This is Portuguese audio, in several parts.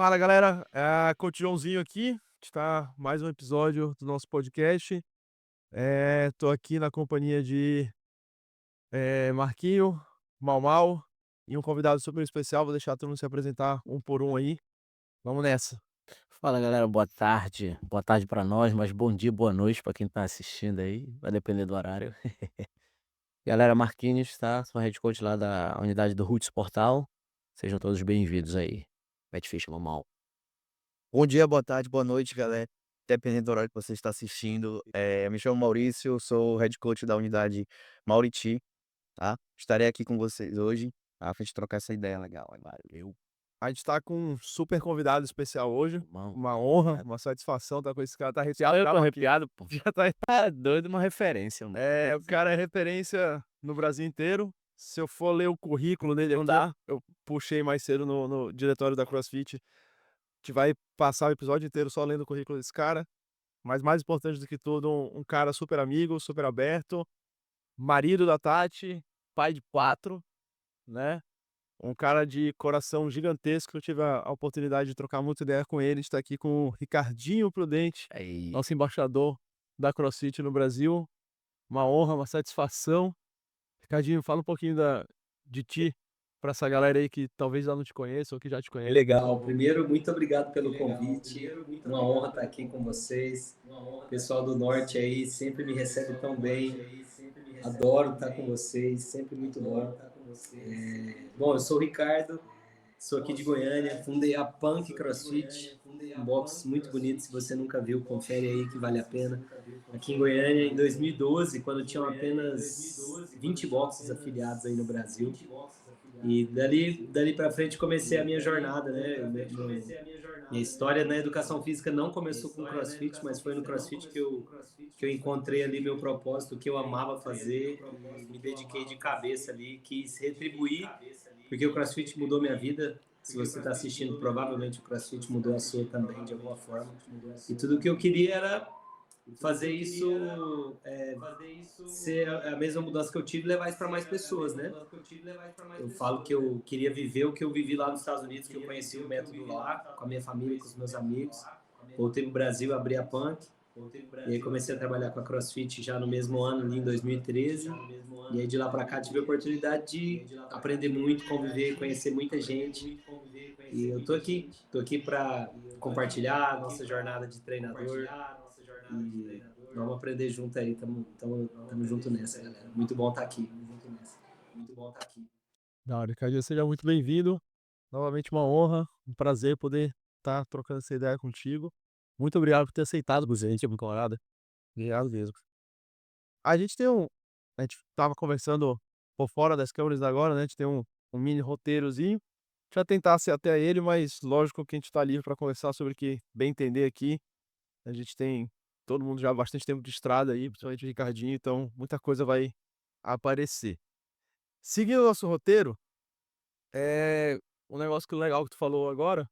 Fala galera, Cotilhãozinho aqui, a gente tá mais um episódio do nosso podcast. Tô aqui na companhia de Marquinho, Mau Mau e um convidado super especial. Vou deixar todo mundo se apresentar um por um aí. Vamos nessa. Fala galera, boa tarde. Boa tarde pra nós, mas bom dia, boa noite pra quem tá assistindo aí, vai depender do horário. Galera, Marquinhos, tá? Sou head coach lá da unidade do Roots Portal. Sejam todos bem-vindos aí. Petfish Mamal. Bom dia, boa tarde, boa noite, galera. Dependendo do horário que você está assistindo. Me chamo Maurício, sou head coach da unidade Mauriti, tá? Estarei aqui com vocês hoje, tá? Pra gente trocar essa ideia legal. Valeu, A gente tá com um super convidado especial hoje. irmão. Uma honra, uma satisfação estar com esse cara. Tá Já eu tô aqui. arrepiado, pô. Já tá. Tá doido, uma referência, mano. O cara é referência no Brasil inteiro. Se eu for ler o currículo dele Não aqui, dá. eu puxei mais cedo no diretório da CrossFit. A gente vai passar o episódio inteiro só lendo o currículo desse cara, mas mais importante do que tudo, um cara super amigo, super aberto, marido da Tati, pai de 4, né? Um cara de coração gigantesco. Eu tive a oportunidade de trocar muita ideia com ele. A gente tá aqui com o Ricardinho Prudente, Aí. nosso embaixador da CrossFit no Brasil. Uma honra, uma satisfação. Ricardinho, fala um pouquinho de ti para essa galera aí que talvez já não te conheça ou que já te conhece. Legal. Primeiro, muito obrigado pelo convite. Uma honra estar aqui com vocês. O pessoal do Norte aí sempre me recebe tão bem. Adoro estar com vocês, sempre muito bom. Bom, eu sou o Ricardo, sou aqui de Goiânia, fundei a Punk CrossFit, um box muito bonito. Se você nunca viu, confere aí que vale a pena. Aqui em Goiânia, em 2012, quando tinham apenas 20 boxes afiliados aí no Brasil. E dali para frente comecei a minha jornada, né? Minha história na educação física não começou com CrossFit, mas foi no CrossFit que eu encontrei ali meu propósito, o que eu amava fazer, e me dediquei de cabeça ali, quis retribuir, porque o CrossFit mudou minha vida. Se você está assistindo, provavelmente o CrossFit mudou a sua também, de alguma forma. E tudo o que eu queria era fazer isso ser a mesma mudança que eu tive e levar isso para mais pessoas, né? Eu falo que eu queria viver o que eu vivi lá nos Estados Unidos, que eu conheci o método lá, com a minha família, com os meus amigos. Voltei pro Brasil, abri a Punk, e aí comecei a trabalhar com a CrossFit já no mesmo ano, ali em 2013. E aí de lá para cá tive a oportunidade de aprender muito, conviver, conhecer muita gente. E eu tô aqui para compartilhar a nossa jornada de treinador e vamos aprender junto aí, tamo junto nessa, galera. Muito bom estar aqui. Da hora, Ricardinho, seja muito bem-vindo. Novamente uma honra, um prazer poder estar trocando essa ideia contigo. Muito obrigado por ter aceitado, gente, muito honrado. Obrigado mesmo. A gente tem um a gente estava conversando por fora das câmeras agora, né, a gente tem um mini roteirozinho. A gente vai tentar ser até ele, mas lógico que a gente tá livre para conversar sobre o que bem entender aqui. A gente tem todo mundo já há bastante tempo de estrada aí, principalmente o Ricardinho, então muita coisa vai aparecer. Seguindo o nosso roteiro, um negócio que legal que tu falou agora,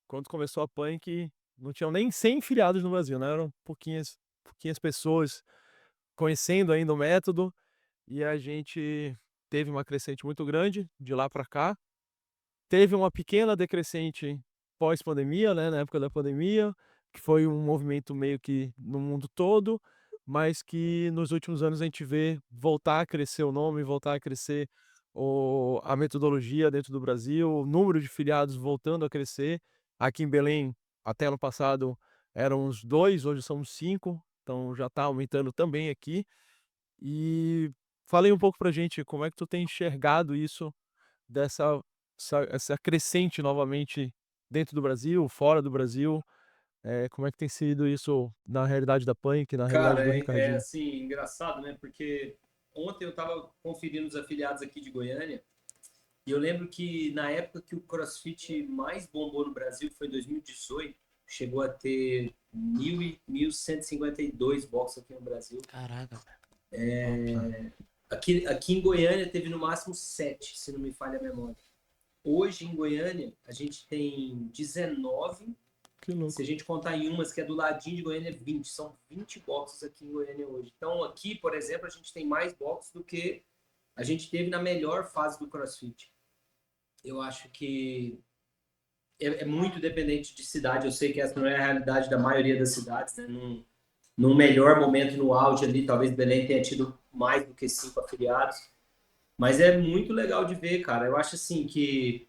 quando começou a Punk, não tinham nem 100 filiados no Brasil, né, eram pouquinhas pessoas conhecendo ainda o método, e a gente teve uma crescente muito grande de lá para cá. Teve uma pequena decrescente pós-pandemia, né, na época da pandemia, que foi um movimento meio que no mundo todo, mas que nos últimos anos a gente vê voltar a crescer o nome, voltar a crescer a metodologia dentro do Brasil, o número de filiados voltando a crescer. Aqui em Belém, até ano passado, eram uns 2, hoje são 5, então já está aumentando também aqui. E falei um pouco pra gente como é que tu tem enxergado isso, dessa essa crescente novamente dentro do Brasil, fora do Brasil, como é que tem sido isso na realidade da Punk, na realidade Cara, do é Ricardinho? assim, engraçado, né? Porque ontem eu tava conferindo os afiliados aqui de Goiânia e eu lembro que na época que o CrossFit mais bombou no Brasil, que foi em 2018, chegou a ter 1.152 boxes aqui no Brasil. Caraca, velho. Aqui em Goiânia teve no máximo 7, se não me falha a memória. Hoje em Goiânia a gente tem 19. Que Se louco. a gente contar em umas que é do ladinho de Goiânia, 20. São 20 boxes aqui em Goiânia hoje. Então, aqui, por exemplo, a gente tem mais boxes do que a gente teve na melhor fase do CrossFit. Eu acho que é muito dependente de cidade. Eu sei que essa não é a realidade da maioria das cidades, né? Num melhor momento, no auge ali, talvez Belém tenha tido mais do que 5 afiliados. Mas é muito legal de ver, cara. Eu acho assim que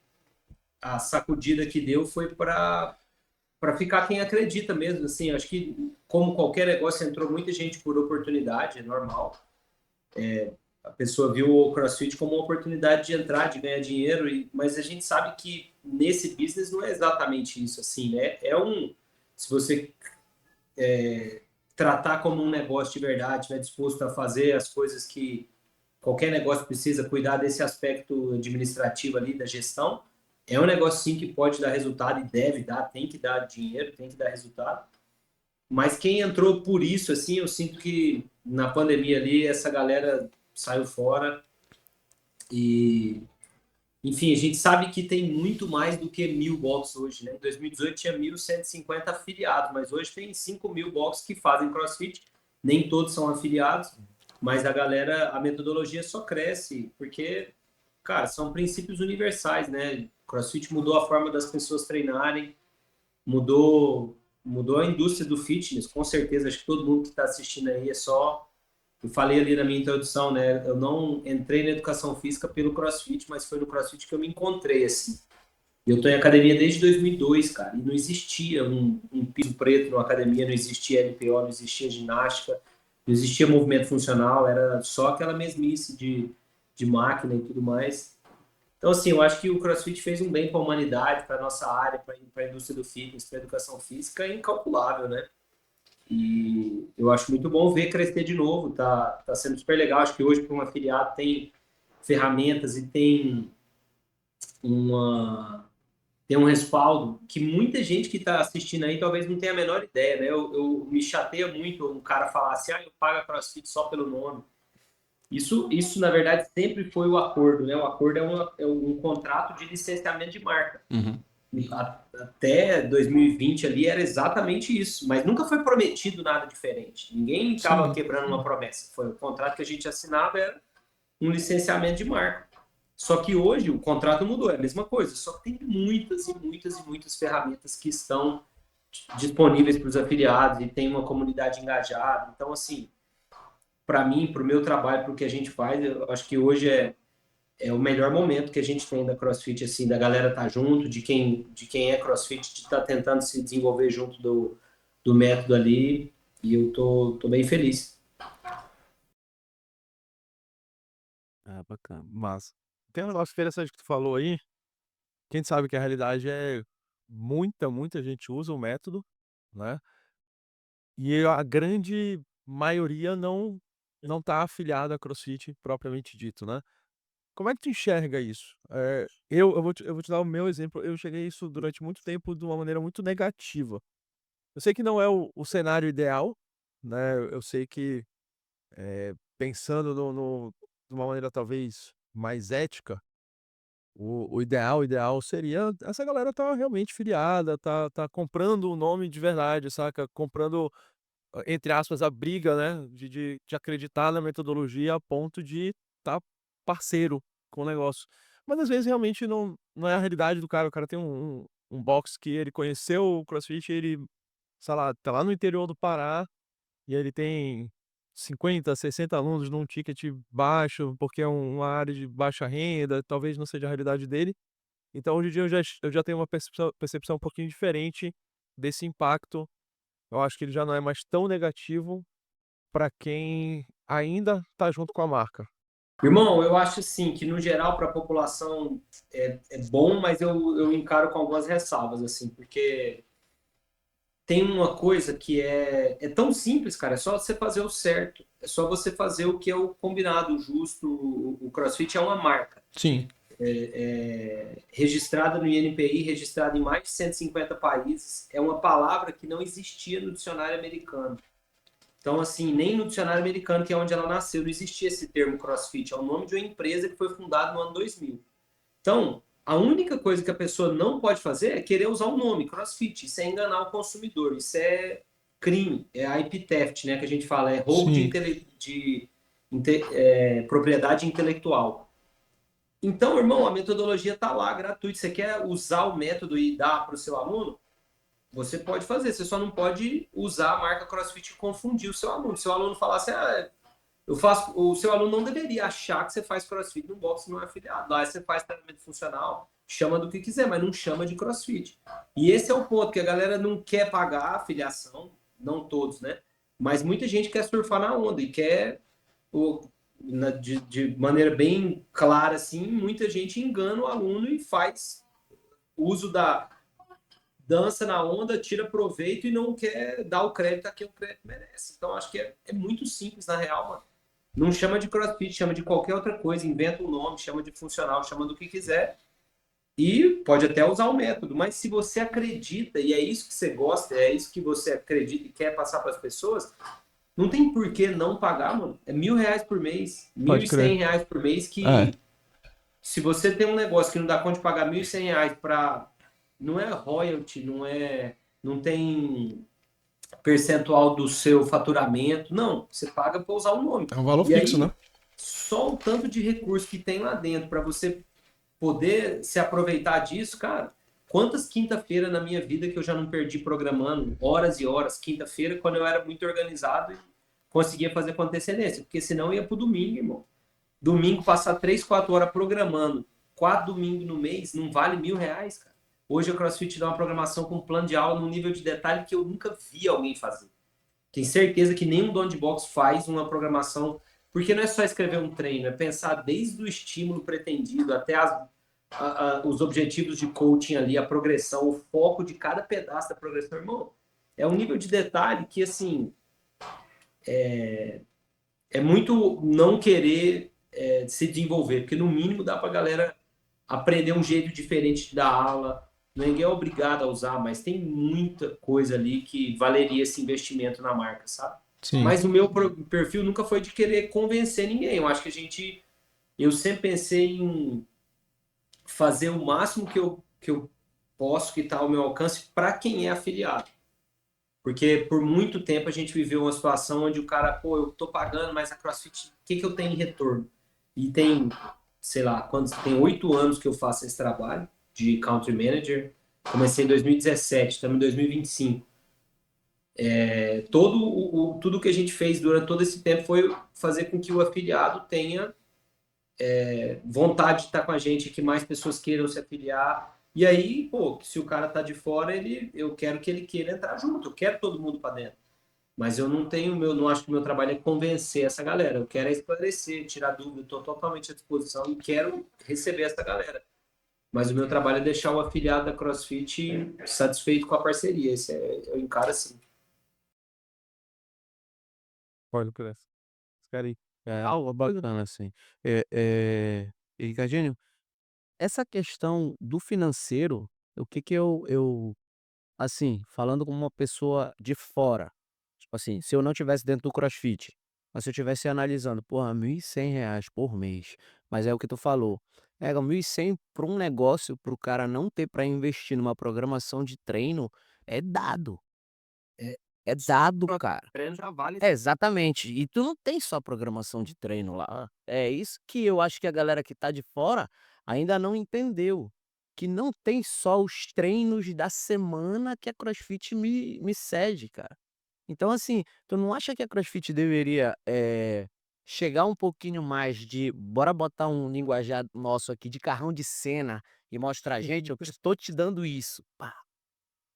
a sacudida que deu foi para ficar quem acredita mesmo. Assim, acho que, como qualquer negócio, entrou muita gente por oportunidade, é normal. A pessoa viu o CrossFit como uma oportunidade de entrar, de ganhar dinheiro, mas a gente sabe que nesse business não é exatamente isso, assim, né? Se você tratar como um negócio de verdade, estiver disposto a fazer as coisas que qualquer negócio precisa, cuidar desse aspecto administrativo ali, da gestão, é um negócio sim que pode dar resultado e deve dar, tem que dar dinheiro, tem que dar resultado. Mas quem entrou por isso, assim, eu sinto que na pandemia ali, essa galera saiu fora e, enfim, a gente sabe que tem muito mais do que 1.000 boxes hoje, né? Em 2018 tinha 1.150 afiliados, mas hoje tem 5.000 boxes que fazem CrossFit, nem todos são afiliados, mas a galera, a metodologia só cresce, porque, cara, são princípios universais, né? CrossFit mudou a forma das pessoas treinarem, mudou a indústria do fitness, com certeza. Acho que todo mundo que está assistindo aí é só. Eu falei ali na minha introdução, né? Eu não entrei na educação física pelo CrossFit, mas foi no CrossFit que eu me encontrei, assim. Eu tô em academia desde 2002, cara, e não existia um piso preto na academia, não existia LPO, não existia ginástica, não existia movimento funcional, era só aquela mesmice de máquina e tudo mais. Então, assim, eu acho que o CrossFit fez um bem para a humanidade, para a nossa área, para a indústria do fitness, para a educação física, incalculável, né? E eu acho muito bom ver crescer de novo, tá sendo super legal. Acho que hoje, para um afiliado, tem ferramentas e uma, tem um respaldo que muita gente que está assistindo aí talvez não tenha a menor ideia, né? Eu me chateia muito um cara falar assim, eu pago a CrossFit só pelo nome. Isso, na verdade, sempre foi o acordo, né? O acordo é um contrato de licenciamento de marca. Uhum. Até 2020 ali era exatamente isso, mas nunca foi prometido nada diferente. Ninguém estava quebrando uma promessa. Foi o contrato que a gente assinava, era um licenciamento de marca. Só que hoje o contrato mudou, é a mesma coisa, só que tem muitas e muitas e muitas ferramentas que estão disponíveis para os afiliados e tem uma comunidade engajada. Então, assim, para mim, para o meu trabalho, para o que a gente faz, eu acho que hoje é o melhor momento que a gente tem da CrossFit, assim, da galera tá junto, de quem é CrossFit, de estar tentando se desenvolver junto do método ali, e eu tô bem feliz. Ah, bacana. Massa. Tem um negócio interessante que tu falou aí, que a gente sabe que a realidade é muita gente usa o método, né? E a grande maioria não tá afiliada a CrossFit propriamente dito, né? Como é que tu enxerga isso? Eu vou te dar o meu exemplo. Eu cheguei a isso durante muito tempo de uma maneira muito negativa. Eu sei que não é o cenário ideal, né? Eu sei que pensando de uma maneira talvez mais ética, o ideal seria essa galera tá realmente filiada, tá comprando o nome de verdade, saca? Comprando, entre aspas, a briga, né? De acreditar na metodologia a ponto de estar parceiro com o negócio. Mas às vezes realmente não é a realidade do cara. O cara tem um box que ele conheceu o CrossFit, ele, sei lá, tá lá no interior do Pará e ele tem 50, 60 alunos num ticket baixo, porque é uma área de baixa renda, talvez não seja a realidade dele. Então, hoje em dia, eu já tenho uma percepção um pouquinho diferente desse impacto. Eu acho que ele já não é mais tão negativo para quem ainda tá junto com a marca. Irmão, eu acho assim que no geral para a população é bom, mas eu encaro com algumas ressalvas, assim, porque tem uma coisa que é tão simples, cara, é só você fazer o certo, é só você fazer o que é o combinado, o justo. O CrossFit é uma marca. Sim. Registrada no INPI, registrada em mais de 150 países, é uma palavra que não existia no dicionário americano. Então, assim, nem no dicionário americano, que é onde ela nasceu, não existia esse termo CrossFit. É o nome de uma empresa que foi fundada no ano 2000. Então, a única coisa que a pessoa não pode fazer é querer usar o nome CrossFit. Isso é enganar o consumidor, isso é crime, é IP theft, né, que a gente fala, é roubo de propriedade intelectual. Então, irmão, a metodologia está lá, gratuita. Você quer usar o método e dar para o seu aluno? Você pode fazer, você só não pode usar a marca CrossFit e confundir o seu aluno. Se o aluno falar assim, o seu aluno não deveria achar que você faz CrossFit no box não é afiliado. Lá você faz treinamento funcional, chama do que quiser, mas não chama de CrossFit. E esse é o ponto, que a galera não quer pagar a afiliação, não todos, né? Mas muita gente quer surfar na onda e quer, de maneira bem clara, assim, muita gente engana o aluno e faz uso da dança na onda, tira proveito e não quer dar o crédito a quem o crédito merece. Então, acho que é muito simples, na real, mano. Não chama de CrossFit, chama de qualquer outra coisa, inventa um nome, chama de funcional, chama do que quiser. E pode até usar o método, mas se você acredita, e é isso que você gosta, é isso que você acredita e quer passar para as pessoas, não tem por que não pagar, mano. É R$1.000 por mês, Pode crer. R$1.100 por mês, que É. se você tem um negócio que não dá conta de pagar R$1.100 para... Não é royalty, não tem percentual do seu faturamento, não. Você paga para usar o nome. É um valor E fixo, aí, né? só o tanto de recurso que tem lá dentro para você poder se aproveitar disso, cara. Quantas quinta-feira na minha vida que eu já não perdi programando, horas e horas, quinta-feira, quando eu era muito organizado e conseguia fazer com antecedência, porque senão ia pro domingo, irmão. Domingo, passar 3, 4 horas programando, 4 domingos no mês, não vale R$1.000, cara. Hoje a CrossFit dá uma programação com um plano de aula num nível de detalhe que eu nunca vi alguém fazer. Tenho certeza que nenhum dono de box faz uma programação, porque não é só escrever um treino, é pensar desde o estímulo pretendido até os objetivos de coaching ali, a progressão, o foco de cada pedaço da progressão, irmão. É um nível de detalhe que, assim, é muito não querer se desenvolver, porque no mínimo dá pra galera aprender um jeito diferente de dar aula. Ninguém é obrigado a usar, mas tem muita coisa ali que valeria esse investimento na marca, sabe? Sim. Mas o meu perfil nunca foi de querer convencer ninguém. Eu acho que eu sempre pensei em fazer o máximo que eu posso, que está ao meu alcance, para quem é afiliado. Porque por muito tempo a gente viveu uma situação onde o cara, pô, eu tô pagando, mas a CrossFit, o que eu tenho em retorno? E tem, sei lá, tem 8 anos que eu faço esse trabalho de Country Manager. Comecei em 2017, estamos em 2025. Tudo que a gente fez durante todo esse tempo foi fazer com que o afiliado tenha vontade de estar com a gente, que mais pessoas queiram se afiliar. E aí, pô, se o cara tá de fora, eu quero que ele queira entrar junto, eu quero todo mundo para dentro. Mas eu não acho que o meu trabalho é convencer essa galera. Eu quero esclarecer, tirar dúvida, estou totalmente à disposição e quero receber essa galera. Mas o meu trabalho é deixar o afiliado da CrossFit satisfeito com a parceria. Eu encaro assim. Pode crer. Quero ir. É algo bacana, assim. E Ricardinho, essa questão do financeiro, o que que assim, falando como uma pessoa de fora, tipo assim, se eu não tivesse dentro do CrossFit, mas se eu estivesse analisando, porra, R$1.100 por mês, mas é o que tu falou, 1.100 para um negócio, para o cara não ter para investir numa programação de treino, é dado. É dado, cara. Treino já vale. É, exatamente. E tu não tem só programação de treino lá. É isso que eu acho que a galera que tá de fora ainda não entendeu. Que não tem só os treinos da semana que a CrossFit me cede, cara. Então, assim, tu não acha que a CrossFit deveria chegar um pouquinho mais de bora botar um linguajar nosso aqui de carrão de cena e mostrar, gente, eu estou te dando isso. Pá,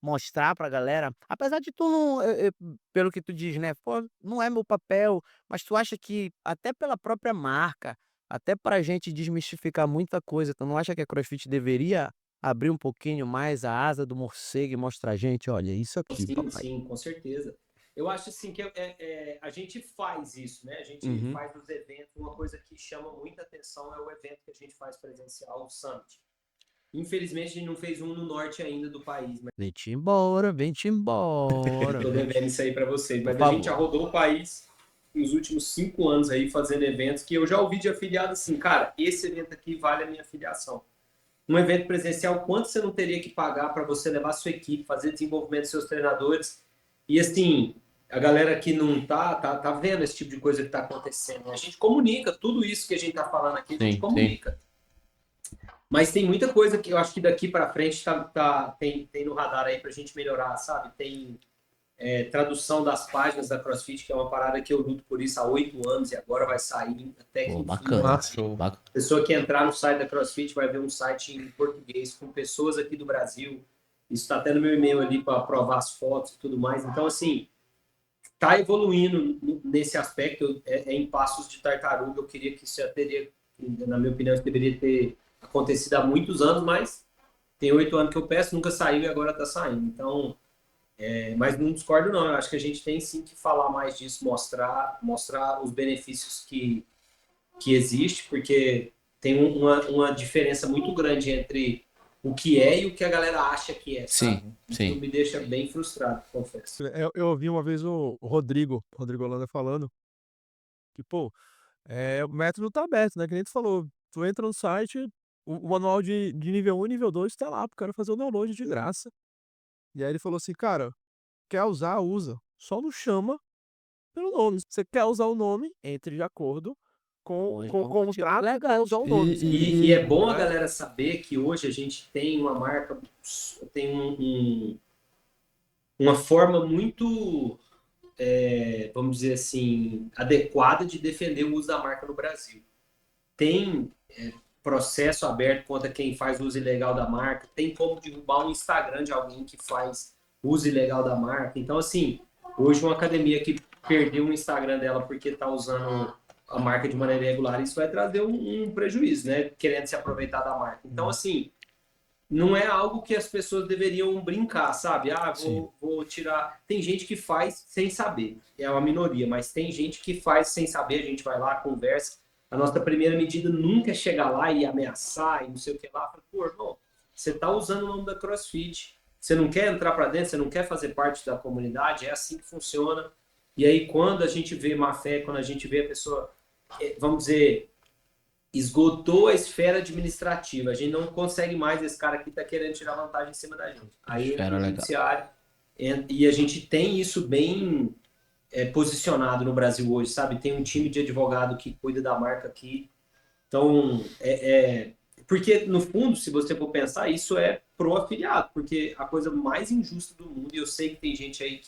mostrar pra galera, apesar de tu não, pelo que tu diz, né, pô, não é meu papel, mas tu acha que até pela própria marca, até pra gente desmistificar muita coisa, tu não acha que a CrossFit deveria abrir um pouquinho mais a asa do morcego e mostrar: "Gente, olha, isso aqui, Sim, papai". sim, com certeza. Eu acho assim que a gente faz isso, né? A gente Uhum. faz os eventos. Uma coisa que chama muita atenção é o evento que a gente faz presencial, o Summit. Infelizmente, a gente não fez um no norte ainda do país, mas Vem-te embora, vem-te embora, estou vem-te devendo isso aí para vocês. por Mas a gente já favor. rodou o país nos últimos 5 anos aí fazendo eventos que eu já ouvi de afiliado assim, cara, esse evento aqui vale a minha afiliação. Um evento presencial, quanto você não teria que pagar para você levar sua equipe, fazer desenvolvimento dos seus treinadores? E assim, a galera que não tá vendo esse tipo de coisa que está acontecendo. A gente comunica tudo isso que a gente está falando aqui, a gente Sim, sim. comunica. Mas tem muita coisa que eu acho que daqui para frente tem no radar aí pra gente melhorar, sabe? Tem tradução das páginas da CrossFit, que é uma parada que eu luto por isso há 8 anos e agora vai sair até que Pô, enfim bacana. vai Massa. sair. Bacana. A pessoa que entrar no site da CrossFit vai ver um site em português com pessoas aqui do Brasil. Isso está até no meu e-mail ali para aprovar as fotos e tudo mais. Então, assim, está evoluindo nesse aspecto, em passos de tartaruga. Eu queria que isso já teria, na minha opinião, isso deveria ter acontecido há muitos anos, mas tem 8 anos que eu peço, nunca saiu e agora está saindo. Então, mas não discordo não, eu acho que a gente tem sim que falar mais disso, mostrar os benefícios que existe, porque tem uma diferença muito grande entre o que é e o que a galera acha que é, sabe? Sim, Isso sim. me deixa bem frustrado, confesso. Eu ouvi uma vez o Rodrigo Holanda falando que, pô, o método tá aberto, né? Que nem tu falou. Tu entra no site, o manual de nível 1 e nível 2 tá lá pro cara fazer o download de graça. E aí ele falou assim, cara, quer usar, usa. Só não chama pelo nome. Se você quer usar o nome, entre de acordo com o trato legal usar o nome. E é bom a né? galera saber que hoje a gente tem uma marca, tem uma forma muito, vamos dizer assim, adequada de defender o uso da marca no Brasil. Tem processo aberto contra quem faz uso ilegal da marca, tem como derrubar um Instagram de alguém que faz uso ilegal da marca. Então, assim, hoje uma academia que perdeu o Instagram dela porque está usando a marca de maneira irregular, isso vai trazer um prejuízo, né? Querendo se aproveitar da marca. Então, assim, não é algo que as pessoas deveriam brincar, sabe? Ah, vou tirar. Tem gente que faz sem saber, é uma minoria, mas tem gente que faz sem saber. A gente vai lá, conversa. A nossa primeira medida nunca é chegar lá e ameaçar e não sei o que lá. Pô, irmão, você tá usando o nome da CrossFit, você não quer entrar para dentro, você não quer fazer parte da comunidade, é assim que funciona. E aí, quando a gente vê má fé, quando a gente vê a pessoa, vamos dizer, esgotou a esfera administrativa. A gente não consegue mais, esse cara aqui tá querendo tirar vantagem em cima da gente. Aí entra Esfera o legal. judiciário e a gente tem isso bem posicionado no Brasil hoje, sabe? Tem um time de advogado que cuida da marca aqui. Então, porque no fundo, se você for pensar, isso é pro afiliado, porque a coisa mais injusta do mundo, e eu sei que tem gente aí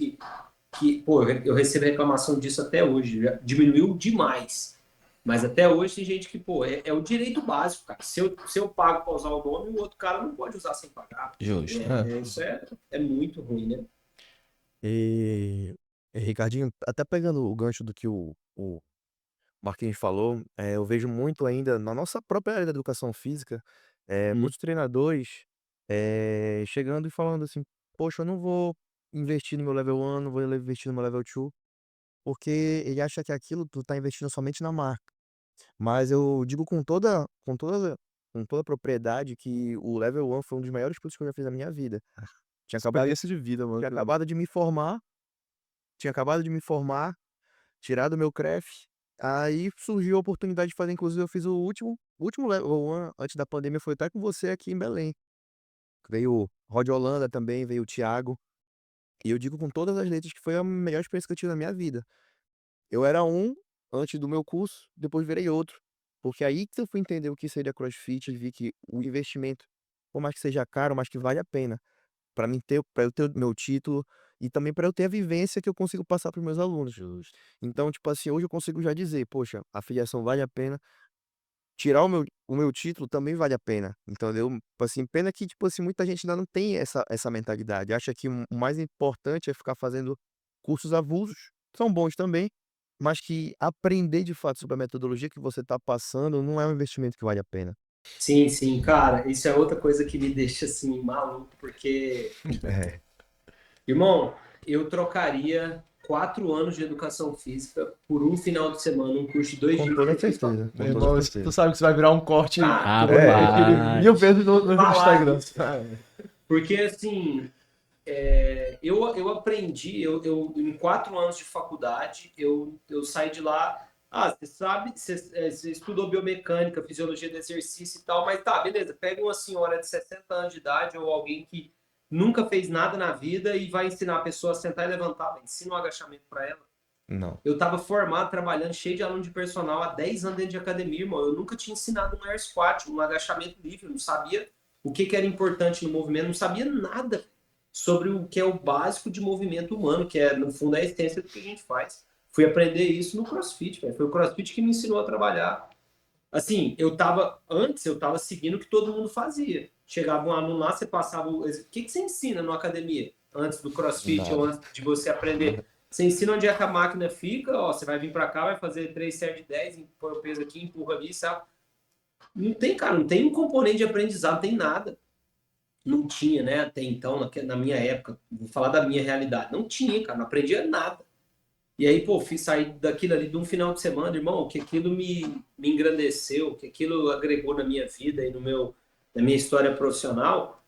pô, eu recebo reclamação disso até hoje, já diminuiu demais. Mas até hoje tem gente que, pô, é o direito básico, cara. Se eu pago para usar o nome, o outro cara não pode usar sem pagar. Justo. Isso é muito ruim, né? E Ricardinho, até pegando o gancho do que o Marquinhos falou, eu vejo muito ainda na nossa própria área da educação física, muitos treinadores chegando e falando assim, poxa, eu não vou investir no meu level 1, não vou investir no meu level 2, porque ele acha que aquilo tu tá investindo somente na marca. Mas eu digo com toda propriedade que o level 1 foi um dos maiores cursos que eu já fiz na minha vida. Tinha acabado Experiência de vida, mano. tinha acabado de me formar tinha acabado de me formar, tirar do meu CREF, aí surgiu a oportunidade de fazer, inclusive eu fiz o último level 1 antes da pandemia, foi até com você aqui em Belém. Veio o Rod Holanda também, veio o Thiago, e eu digo com todas as letras que foi a melhor experiência que eu tive na minha vida. Eu era um antes do meu curso, depois virei outro, porque aí que eu fui entender o que seria CrossFit e vi que o investimento, por mais que seja caro, mas que vale a pena. Para eu ter o meu título e também para eu ter a vivência que eu consigo passar para os meus alunos. Justo. Então, tipo assim, hoje eu consigo já dizer: "Poxa, a filiação vale a pena, tirar o meu título também vale a pena", entendeu? Tipo assim, pena que, tipo assim, muita gente ainda não tem essa mentalidade, acha que o mais importante é ficar fazendo cursos avulsos, são bons também, mas que aprender de fato sobre a metodologia que você está passando não é um investimento que vale a pena. Sim, sim, cara, isso é outra coisa que me deixa assim maluco, porque, É. irmão, eu trocaria 4 anos de educação física por um final de semana, um curso de 2 dias. Com toda certeza, com Meu toda irmão, certeza. tu sabe que isso vai virar um corte Ah, que eu vou repetir Rapaz. 1000 vezes no Falar Instagram. disso. Porque assim, eu aprendi, em 4 anos de faculdade, eu saí de lá. Ah, você sabe, você estudou biomecânica, fisiologia do exercício e tal, mas tá, beleza, pega uma senhora de 60 anos de idade ou alguém que nunca fez nada na vida e vai ensinar a pessoa a sentar e levantar, ensina um agachamento para ela. Não. Eu tava formado, trabalhando, cheio de aluno de personal há 10 anos dentro de academia, irmão. Eu nunca tinha ensinado um air squat, um agachamento livre. Eu não sabia o que era importante no movimento, não sabia nada sobre o que é o básico de movimento humano, que é, no fundo, a essência do que a gente faz. Fui aprender isso no CrossFit, velho. Foi o CrossFit que me ensinou a trabalhar. Assim, antes eu tava seguindo o que todo mundo fazia. Chegava um aluno lá, você passava o que você ensina na academia antes do CrossFit ou Nada. antes de você aprender? Você ensina onde é que a máquina fica, ó, você vai vir para cá, vai fazer 3 séries de 10, põe o peso aqui, empurra ali, sabe? Não tem, cara, não tem um componente de aprendizado, não tem nada. Não tinha, né, até então, na minha época, vou falar da minha realidade, não tinha, cara, não aprendia nada. E aí, pô, fiz sair daquilo ali de um final de semana, irmão, que aquilo me engrandeceu, que aquilo agregou na minha vida e na minha história profissional.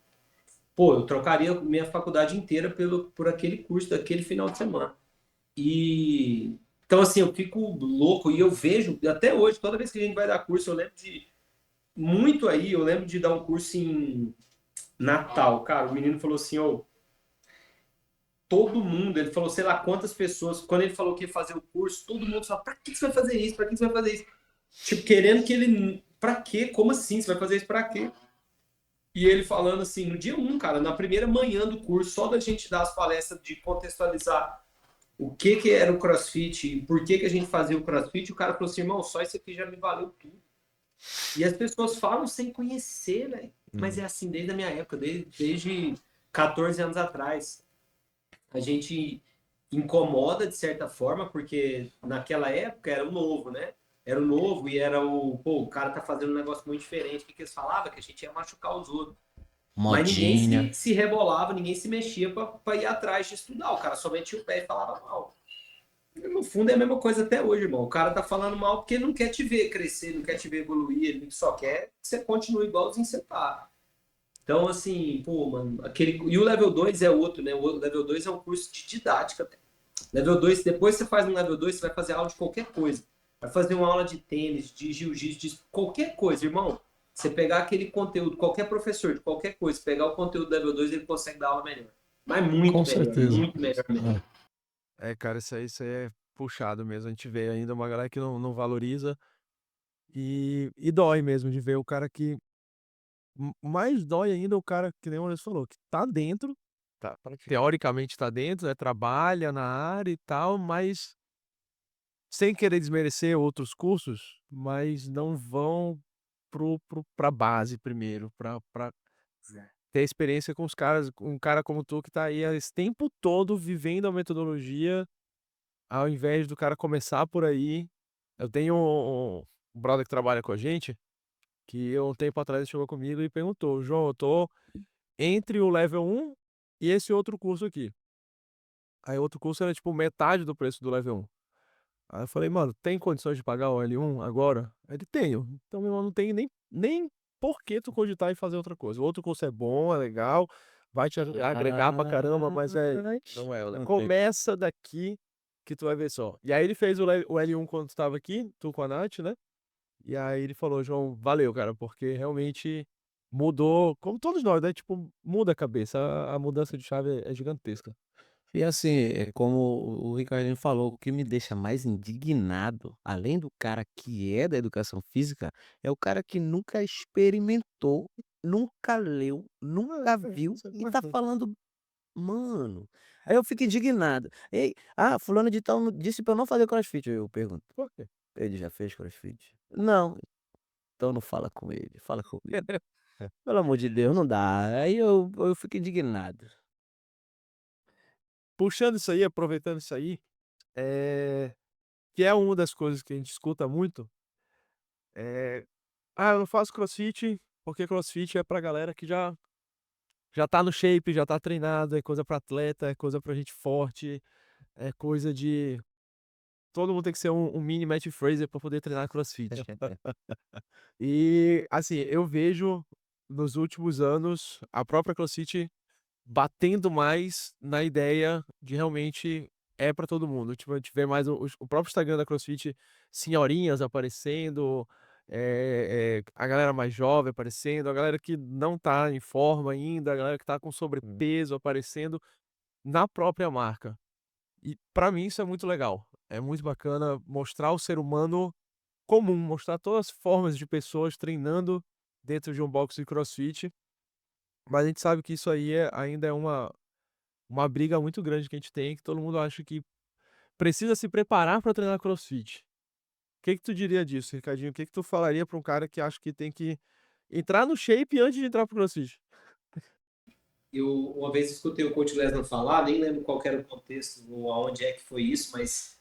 Pô, eu trocaria minha faculdade inteira por aquele curso daquele final de semana. E então, assim, eu fico louco e eu vejo, até hoje, toda vez que a gente vai dar curso, eu lembro de muito aí, eu lembro de dar um curso em Natal, cara. O menino falou assim, ô, todo mundo, ele falou, sei lá quantas pessoas, quando ele falou que ia fazer o curso, todo mundo falou, pra que você vai fazer isso? Pra que você vai fazer isso? Tipo, querendo que ele, pra quê? Como assim? Você vai fazer isso pra quê? E ele falando assim, no dia 1, cara, na primeira manhã do curso, só da gente dar as palestras de contextualizar o que era o CrossFit e por que a gente fazia o CrossFit, o cara falou assim, irmão, só isso aqui já me valeu tudo. E as pessoas falam sem conhecer, velho. Mas é assim desde a minha época, desde 14 anos atrás. A gente incomoda de certa forma, porque naquela época era o novo, né? Era o novo e era o cara tá fazendo um negócio muito diferente. O que eles falavam? Que a gente ia machucar os outros. Mas ninguém Modinha. se rebolava, ninguém se mexia para ir atrás de estudar. O cara só metia o pé e falava mal. No fundo é a mesma coisa até hoje, irmão. O cara tá falando mal porque ele não quer te ver crescer, não quer te ver evoluir, ele só quer que você continue igualzinho você tá. Então, assim, pô, mano, e o level 2 é outro, né? O level 2 é um curso de didática. Level 2, depois você faz um level 2, você vai fazer aula de qualquer coisa. Vai fazer uma aula de tênis, de jiu-jitsu, de qualquer coisa, irmão. Você pegar aquele conteúdo, qualquer professor de qualquer coisa, pegar o conteúdo do level 2, ele consegue dar aula melhor. Mas Com muito certeza. melhor mesmo. Cara, isso aí é puxado mesmo. A gente vê ainda uma galera que não valoriza e dói mesmo de ver o cara que. Mais dói ainda o cara, que nem o Anderson falou, que tá dentro, teoricamente tá dentro, né, trabalha na área e tal, mas sem querer desmerecer outros cursos, mas não vão pra base primeiro, pra ter experiência com os caras, um cara como tu que tá aí esse tempo todo vivendo a metodologia, ao invés do cara começar por aí. Eu tenho um brother que trabalha com a gente, que um tempo atrás ele chegou comigo e perguntou: João, eu tô entre o level 1 e esse outro curso aqui. Aí o outro curso era tipo metade do preço do level 1. Aí eu falei, mano, tem condições de pagar o L1 agora? Aí ele, tenho. Então, meu irmão, não tem nem por que tu cogitar e fazer outra coisa. O outro curso é bom, é legal, vai te agregar pra caramba, mas não é. Começa daqui que tu vai ver só. E aí ele fez o L1 quando tu tava aqui, tu com a Nath, né? E aí ele falou, João, valeu, cara, porque realmente mudou, como todos nós, né? Tipo, muda a cabeça. A mudança de chave é gigantesca. E assim, como o Ricardinho falou, o que me deixa mais indignado, além do cara que é da educação física, é o cara que nunca experimentou, nunca leu, nunca viu e tá falando, mano. Aí eu fico indignado. Ei, fulano de tal disse pra eu não fazer CrossFit. Eu pergunto, Por quê? ele já fez CrossFit? Não. Então não fala com ele, fala comigo. Pelo amor de Deus, não dá. Aí eu fico indignado. Puxando isso aí, aproveitando isso aí, que é uma das coisas que a gente escuta muito, eu não faço CrossFit porque CrossFit é pra galera que já tá no shape, já tá treinado, é coisa pra atleta, é coisa pra gente forte, é coisa de todo mundo tem que ser um mini Matt Fraser pra poder treinar CrossFit. E, assim, eu vejo nos últimos anos a própria CrossFit batendo mais na ideia de realmente é pra todo mundo. Tipo, a gente vê mais o próprio Instagram da CrossFit, senhorinhas aparecendo, a galera mais jovem aparecendo, a galera que não tá em forma ainda, a galera que tá com sobrepeso aparecendo na própria marca. E pra mim isso é muito legal. É muito bacana mostrar o ser humano comum, mostrar todas as formas de pessoas treinando dentro de um box de crossfit, mas a gente sabe que isso aí ainda é uma briga muito grande que a gente tem, que todo mundo acha que precisa se preparar para treinar crossfit. O que que tu diria disso, Ricardinho? O que que tu falaria para um cara que acha que tem que entrar no shape antes de entrar pro crossfit? Eu uma vez escutei o coach Lesnar falar, nem lembro qual era o contexto ou aonde é que foi isso, mas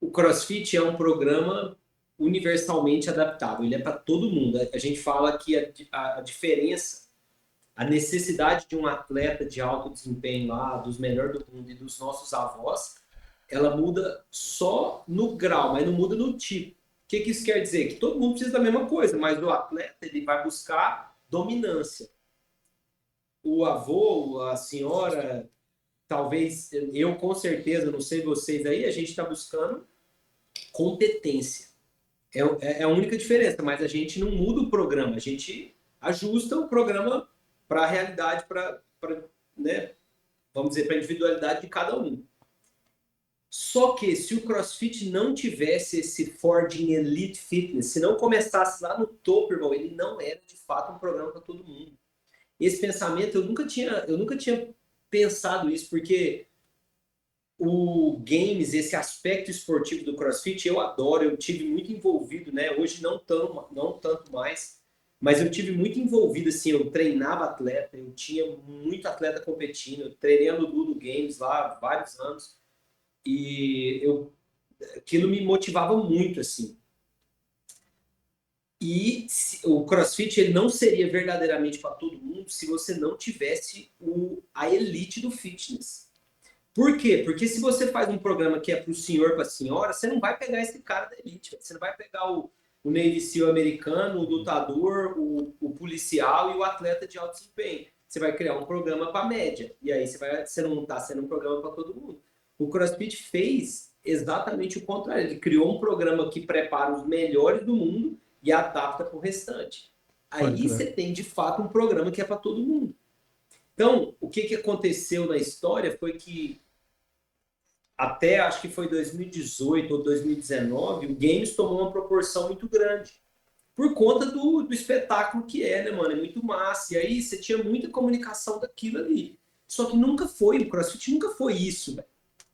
o CrossFit é um programa universalmente adaptável, ele é para todo mundo. A gente fala que a diferença, a necessidade de um atleta de alto desempenho lá, dos melhores do mundo e dos nossos avós, ela muda só no grau, mas não muda no tipo. O que isso quer dizer? Que todo mundo precisa da mesma coisa, mas o atleta ele vai buscar dominância. O avô, a senhora, talvez eu com certeza, não sei vocês aí, a gente está buscando competência. É a única diferença, mas a gente não muda o programa, a gente ajusta o programa para a realidade, né, vamos dizer, para a individualidade de cada um. Só que se o CrossFit não tivesse esse Forging Elite Fitness, se não começasse lá no topo, irmão, ele não era de fato um programa para todo mundo. Esse pensamento, eu nunca tinha pensado isso, porque o games, esse aspecto esportivo do CrossFit, eu adoro, eu tive muito envolvido, né? Hoje não tanto mais, mas eu tive muito envolvido, assim, eu treinava atleta, eu tinha muito atleta competindo, eu treinei no Ludo Games lá há vários anos, e aquilo me motivava muito, assim. E o CrossFit ele não seria verdadeiramente para todo mundo se você não tivesse a elite do fitness. Por quê? Porque se você faz um programa que é para o senhor, para a senhora, você não vai pegar esse cara da elite. Você não vai pegar o Navy SEAL americano, o lutador, o policial e o atleta de alto desempenho. Você vai criar um programa para a média. E aí você não está sendo um programa para todo mundo. O CrossFit fez exatamente o contrário. Ele criou um programa que prepara os melhores do mundo e adapta para o restante. Aí você tem, de fato, um programa que é para todo mundo. Então, o que aconteceu na história foi que até acho que foi 2018 ou 2019, o games tomou uma proporção muito grande. Por conta do espetáculo que é, né, mano? É muito massa. E aí você tinha muita comunicação daquilo ali. Só que nunca foi, o CrossFit nunca foi isso, velho.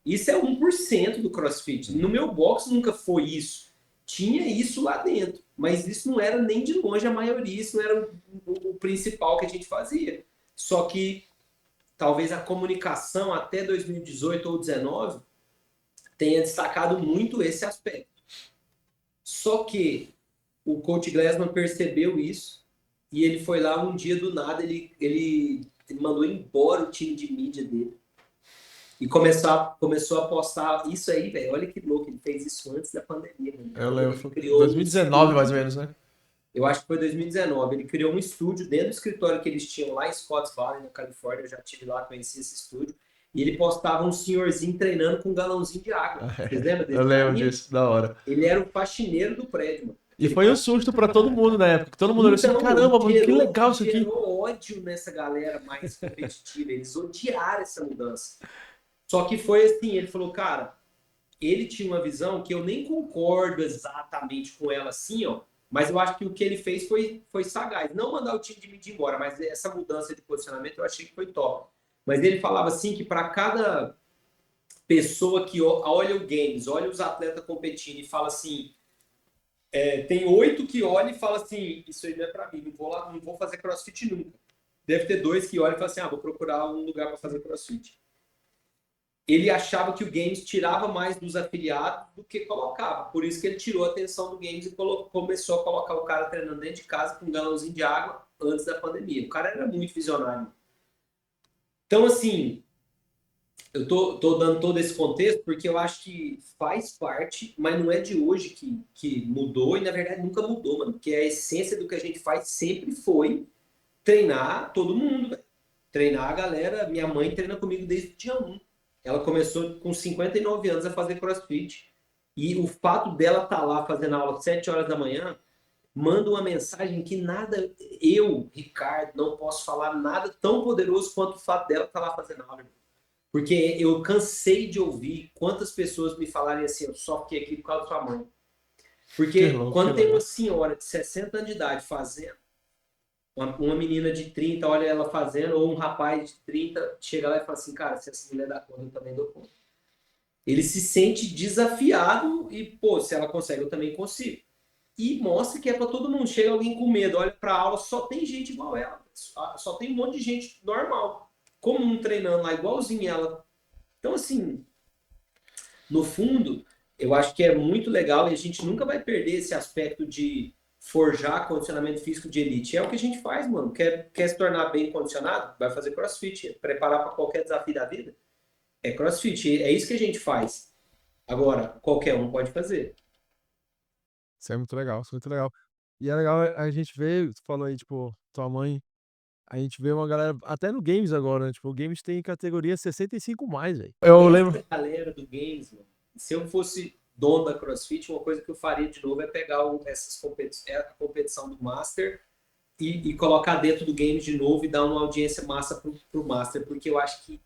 Isso é 1% do CrossFit. No meu box nunca foi isso. Tinha isso lá dentro, mas isso não era nem de longe a maioria, isso não era o principal que a gente fazia. Só que talvez a comunicação até 2018 ou 2019 tenha destacado muito esse aspecto. Só que o coach Glassman percebeu isso e ele foi lá um dia do nada, ele mandou embora o time de mídia dele e começou a postar isso aí, velho. Olha que louco, ele fez isso antes da pandemia. Né? Eu lembro, foi criou 2019 mais ou menos, né? Eu acho que foi 2019. Ele criou um estúdio dentro do escritório que eles tinham lá em Scotts Valley, na Califórnia. Eu já estive lá, conheci esse estúdio. E ele postava um senhorzinho treinando com um galãozinho de água. Vocês lembram desse? Eu lembro disso, da hora. Ele era o faxineiro do prédio, mano. E foi um susto pra todo mundo na época. Todo mundo olhou assim, caramba, mano, que legal isso aqui. Gerou ódio nessa galera mais competitiva. Eles odiaram essa mudança. Só que foi assim, ele falou, cara, ele tinha uma visão que eu nem concordo exatamente com ela assim, ó. Mas eu acho que o que ele fez foi sagaz. Não mandar o time de mídia embora, mas essa mudança de posicionamento eu achei que foi top. Mas ele falava assim que para cada pessoa que olha o games, olha os atletas competindo e fala assim, tem 8 que olham e falam assim, isso aí não é para mim, não vou fazer crossfit nunca. Deve ter 2 que olham e falam assim, vou procurar um lugar para fazer crossfit. Ele achava que o Games tirava mais dos afiliados do que colocava. Por isso que ele tirou a atenção do Games e começou a colocar o cara treinando dentro de casa com um galãozinho de água antes da pandemia. O cara era muito visionário. Então, assim, eu tô dando todo esse contexto porque eu acho que faz parte, mas não é de hoje que mudou e, na verdade, nunca mudou, mano. Porque a essência do que a gente faz sempre foi treinar todo mundo, velho. Treinar a galera. Minha mãe treina comigo desde o dia 1. Ela começou com 59 anos a fazer crossfit. E o fato dela estar lá fazendo aula às 7 horas da manhã manda uma mensagem que nada, eu, Ricardo, não posso falar nada tão poderoso quanto o fato dela estar lá fazendo aula. Porque eu cansei de ouvir quantas pessoas me falarem assim, eu só fiquei aqui por causa da sua mãe. Porque quando tem uma senhora de 60 anos de idade fazendo, uma menina de 30, olha ela fazendo, ou um rapaz de 30, chega lá e fala assim, cara, se essa mulher dá conta, eu também dou conta. Ele se sente desafiado e, pô, se ela consegue, eu também consigo. E mostra que é para todo mundo. Chega alguém com medo, olha para a aula, só tem gente igual ela. Só tem um monte de gente normal, comum, treinando lá, igualzinho ela. Então, assim, no fundo, eu acho que é muito legal e a gente nunca vai perder esse aspecto de forjar condicionamento físico de elite. É o que a gente faz, mano. Quer se tornar bem condicionado? Vai fazer crossfit. Preparar para qualquer desafio da vida? É crossfit. É isso que a gente faz. Agora, qualquer um pode fazer. Isso é muito legal, isso é muito legal. E é legal a gente ver, tu falou aí, tipo, tua mãe, a gente vê uma galera, até no games agora, né? Tipo, o games tem categoria 65 mais, velho. Eu lembro. Essa galera do games, mano, se eu fosse dono da CrossFit, uma coisa que eu faria de novo é pegar a competição do Master e colocar dentro do games de novo e dar uma audiência massa pro Master, porque eu acho que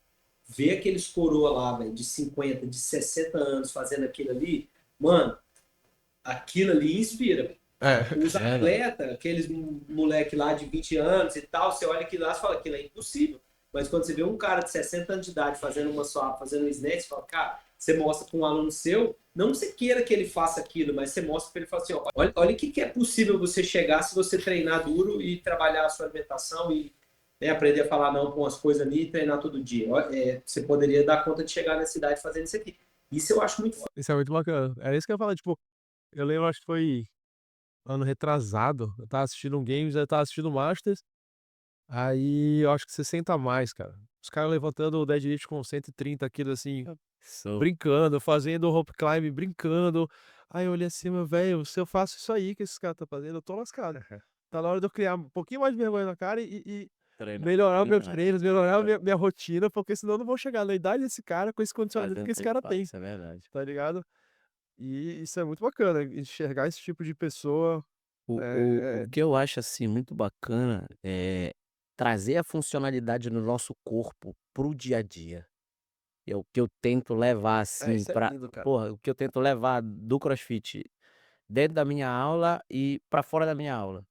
ver aqueles coroa lá, velho, de 50, de 60 anos fazendo aquilo ali, mano, aquilo ali inspira. Os atletas, aqueles moleque lá de 20 anos e tal, você olha aquilo lá e fala, aquilo é impossível. Mas quando você vê um cara de 60 anos de idade fazendo uma swap, fazendo um snatch, você fala, cara, você mostra para um aluno seu, não que você queira que ele faça aquilo, mas você mostra para ele e fala assim, ó, olha o que é possível você chegar se você treinar duro e trabalhar a sua alimentação e, né, aprender a falar não com as coisas ali e treinar todo dia. Você poderia dar conta de chegar nessa idade fazendo isso aqui. Isso eu acho muito foda. Isso é muito bacana. É isso que eu ia falar, tipo, eu lembro, acho que foi ano retrasado, eu tava assistindo um games, eu tava assistindo o Masters, aí eu acho que 60 a mais, cara. Os caras levantando o deadlift com 130 quilos, assim, brincando, fazendo rope climb, brincando. Aí eu olhei assim, meu velho, se eu faço isso aí que esses caras estão fazendo, eu tô lascado. Tá na hora de eu criar um pouquinho mais de vergonha na cara e melhorar meus treinos, melhorar minha rotina, porque senão eu não vou chegar na idade desse cara com esse condicionamento que esse cara tem, Isso é verdade. tá ligado? E isso é muito bacana, enxergar esse tipo de pessoa. O que eu acho, assim, muito bacana é trazer a funcionalidade no nosso corpo pro dia a dia. É o que eu tento levar, assim, Isso é lindo, cara. porra, o que eu tento levar do CrossFit dentro da minha aula e pra fora da minha aula.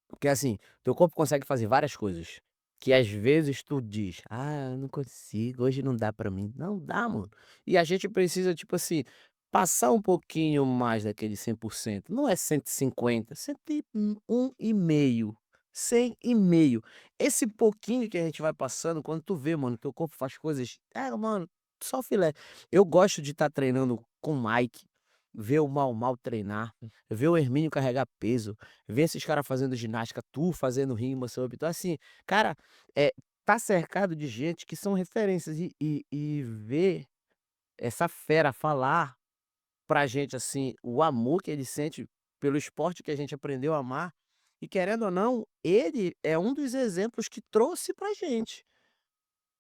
Porque, assim, teu corpo consegue fazer várias coisas que às vezes tu diz: "Ah, eu não consigo, hoje não dá pra mim". Não dá, mano. E a gente precisa, tipo assim, passar um pouquinho mais daquele 100%. Não é 150, 101,5, 100,5. Esse pouquinho que a gente vai passando, quando tu vê, mano, teu corpo faz coisas, mano, só filé. Eu gosto de estar treinando com o Mike, ver o Mal treinar, ver o Hermínio carregar peso, ver esses caras fazendo ginástica, tu fazendo rima sobre. Então, assim, cara, tá cercado de gente que são referências e ver essa fera falar pra gente, assim, o amor que ele sente pelo esporte que a gente aprendeu a amar, e querendo ou não, ele é um dos exemplos que trouxe pra gente.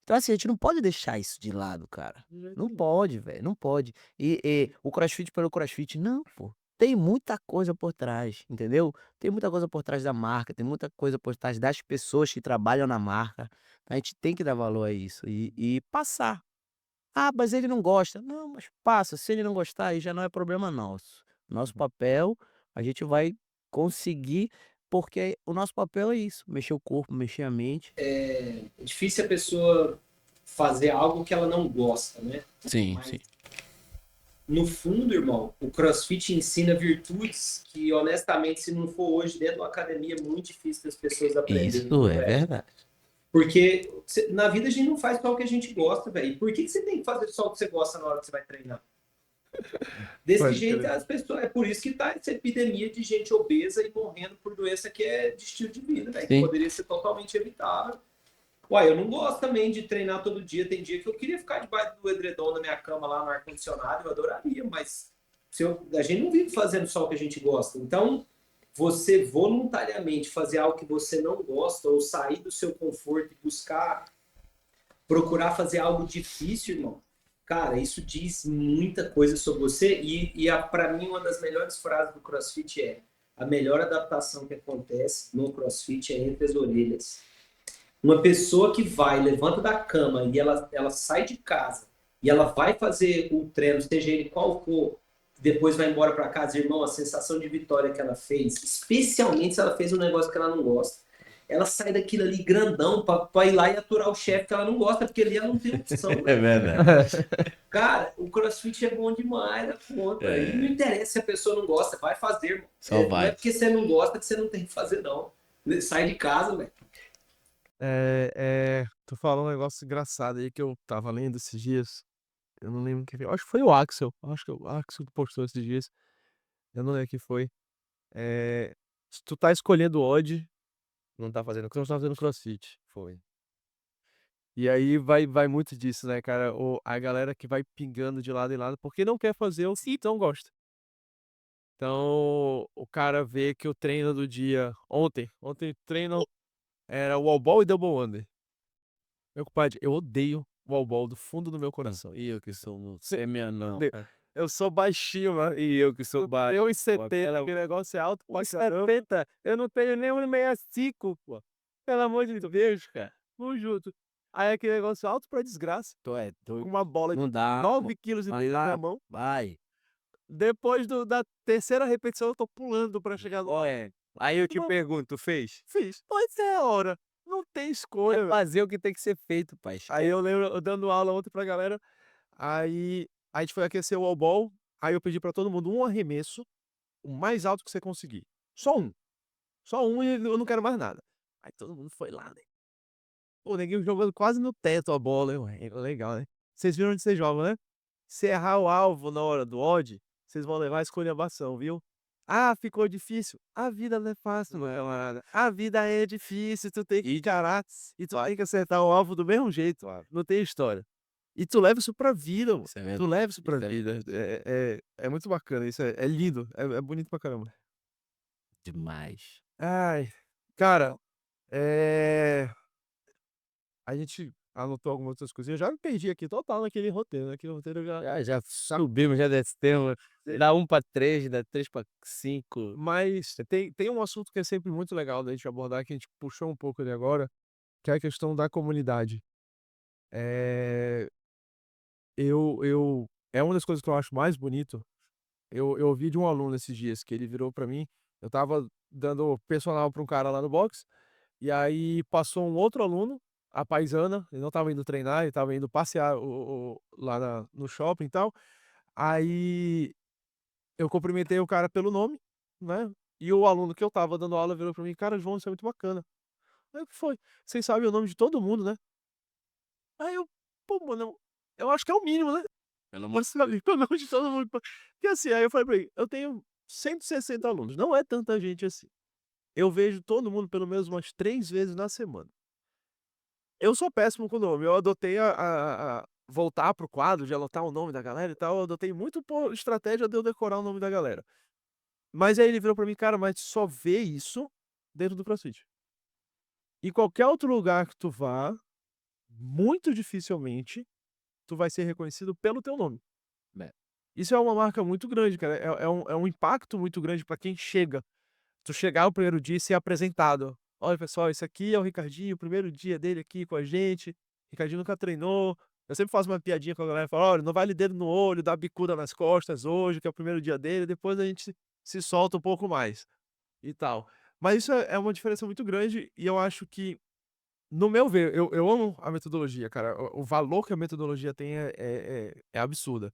Então, assim, a gente não pode deixar isso de lado, cara. De jeito Não nenhum. pode, velho, não pode. E o crossfit pelo crossfit, não, pô. Tem muita coisa por trás, entendeu? Tem muita coisa por trás da marca, tem muita coisa por trás das pessoas que trabalham na marca. A gente tem que dar valor a isso e passar. Ah, mas ele não gosta. Não, mas passa. Se ele não gostar, aí já não é problema nosso. Nosso papel, a gente vai conseguir, porque o nosso papel é isso: mexer o corpo, mexer a mente. É difícil a pessoa fazer algo que ela não gosta, né? Sim, Mas, sim. no fundo, irmão, o CrossFit ensina virtudes que, honestamente, se não for hoje dentro da academia, é muito difícil das pessoas aprenderem. Isso é verdade. Porque na vida a gente não faz só o que a gente gosta, velho. E por que você tem que fazer só o que você gosta na hora que você vai treinar? Desse Pode jeito, crer. as pessoas. É por isso que tá essa epidemia de gente obesa e morrendo por doença que é de estilo de vida, velho. Que Sim. poderia ser totalmente evitável. Uai, eu não gosto também de treinar todo dia. Tem dia que eu queria ficar debaixo do edredom da minha cama lá no ar-condicionado, eu adoraria, mas a gente não vive fazendo só o que a gente gosta. Então, você voluntariamente fazer algo que você não gosta, ou sair do seu conforto e procurar fazer algo difícil, irmão, cara, isso diz muita coisa sobre você. Para mim, uma das melhores frases do CrossFit é: a melhor adaptação que acontece no CrossFit é entre as orelhas. Uma pessoa que vai, levanta da cama e ela sai de casa e ela vai fazer o treino, seja ele qual for, depois vai embora para casa, irmão, a sensação de vitória que ela fez, especialmente se ela fez um negócio que ela não gosta. Ela sai daquilo ali grandão pra ir lá e aturar o chefe que ela não gosta, porque ali ela não tem opção. É verdade. Cara, o CrossFit é bom demais da conta. É. E não interessa se a pessoa não gosta, vai fazer, irmão. Só Não vai. é porque você não gosta que você não tem que fazer, não. Sai de casa, velho. Tu falou um negócio engraçado aí que eu tava lendo esses dias. Eu não lembro quem foi. Acho que foi o Axel. Acho que o Axel que postou esses dias. Eu não lembro quem foi. Se tu tá escolhendo odd, não tá fazendo CrossFit. Foi. E aí vai muito disso, né, cara? A galera que vai pingando de lado em lado porque não quer fazer o que não gosta. Então, o cara vê que o treino do dia ontem o treino era wall ball e double under. Meu compadre, eu odeio wall ball do fundo do meu coração. E eu que sou um Cê- semi-anão. Eu sou baixinho, mano. E eu que sou baixo. Eu em 70, o negócio é alto pra caramba. 70, eu não tenho nem 1,65, pô. Pelo amor de Deus, cara. Vamos junto. Aí aquele negócio alto pra desgraça. Tu é Com doido. uma bola de Não dá. 9 quilos Vai na lá. mão. Vai. Depois da terceira repetição, eu tô pulando pra chegar no. Aí eu te Não. pergunto, tu fez? Fiz. Pois é a hora. Não tem escolha. velho. Fazer o que tem que ser feito, pai. Aí eu lembro, eu dando aula ontem pra galera. Aí a gente foi aquecer o wall ball. Aí eu pedi pra todo mundo um arremesso, o mais alto que você conseguir. Só um. Só um e eu não quero mais nada. Aí todo mundo foi lá, né? Pô, o neguinho jogando quase no teto a bola. Legal, né? Vocês viram onde vocês jogam, né? Se errar o alvo na hora do odd, vocês vão levar a esculhambação, viu? Ah, ficou difícil. A vida não é fácil, meu camarada. A vida é difícil, tu tem que encarar e tu tem que acertar o alvo do mesmo jeito. Não tem história. E tu leva isso pra vida, mano. Isso é verdade. Tu leva isso pra Isso é vida. É muito bacana, isso é lindo, é bonito pra caramba. Demais. Ai, cara, a gente anotou algumas outras coisinhas. Eu já me perdi aqui total naquele roteiro, né? Aquele roteiro eu Já subimos, já descemos. Dá 1 pra 3, dá 3 pra 5. Mas tem um assunto que é sempre muito legal da gente abordar, que a gente puxou um pouco ali agora, que é a questão da comunidade. É, é uma das coisas que eu acho mais bonito. Eu ouvi de um aluno esses dias que ele virou pra mim. Eu tava dando personal pra um cara lá no box, e aí passou um outro aluno, a paisana, ele não tava indo treinar, ele tava indo passear lá no shopping e tal. Aí eu cumprimentei o cara pelo nome, né? E o aluno que eu tava dando aula virou pra mim, cara, João, isso é muito bacana. Aí o que foi? Vocês sabem o nome de todo mundo, né? Aí eu, pô, mano, eu acho que é o mínimo, né? Pelo Você sabe o nome de todo mundo. Porque assim, aí eu falei pra ele, eu tenho 160 alunos, não é tanta gente assim. Eu vejo todo mundo pelo menos umas 3 vezes na semana. Eu sou péssimo com o nome, eu adotei a voltar pro quadro de anotar o nome da galera e tal, eu adotei muito por estratégia de eu decorar o nome da galera. Mas aí ele virou pra mim, cara, mas só vê isso dentro do CrossFit. Em qualquer outro lugar que tu vá, muito dificilmente tu vai ser reconhecido pelo teu nome. É. Isso é uma marca muito grande, cara. É um impacto muito grande pra quem chega. Tu chegar o primeiro dia e ser apresentado. Olha, pessoal, esse aqui é o Ricardinho, o primeiro dia dele aqui com a gente. Ricardinho nunca treinou. Eu sempre faço uma piadinha com a galera, falo, olha, não vale dedo no olho, dá bicuda nas costas hoje, que é o primeiro dia dele, depois a gente se solta um pouco mais e tal. Mas isso é uma diferença muito grande e eu acho que, no meu ver, eu amo a metodologia, cara. O valor que a metodologia tem é absurda.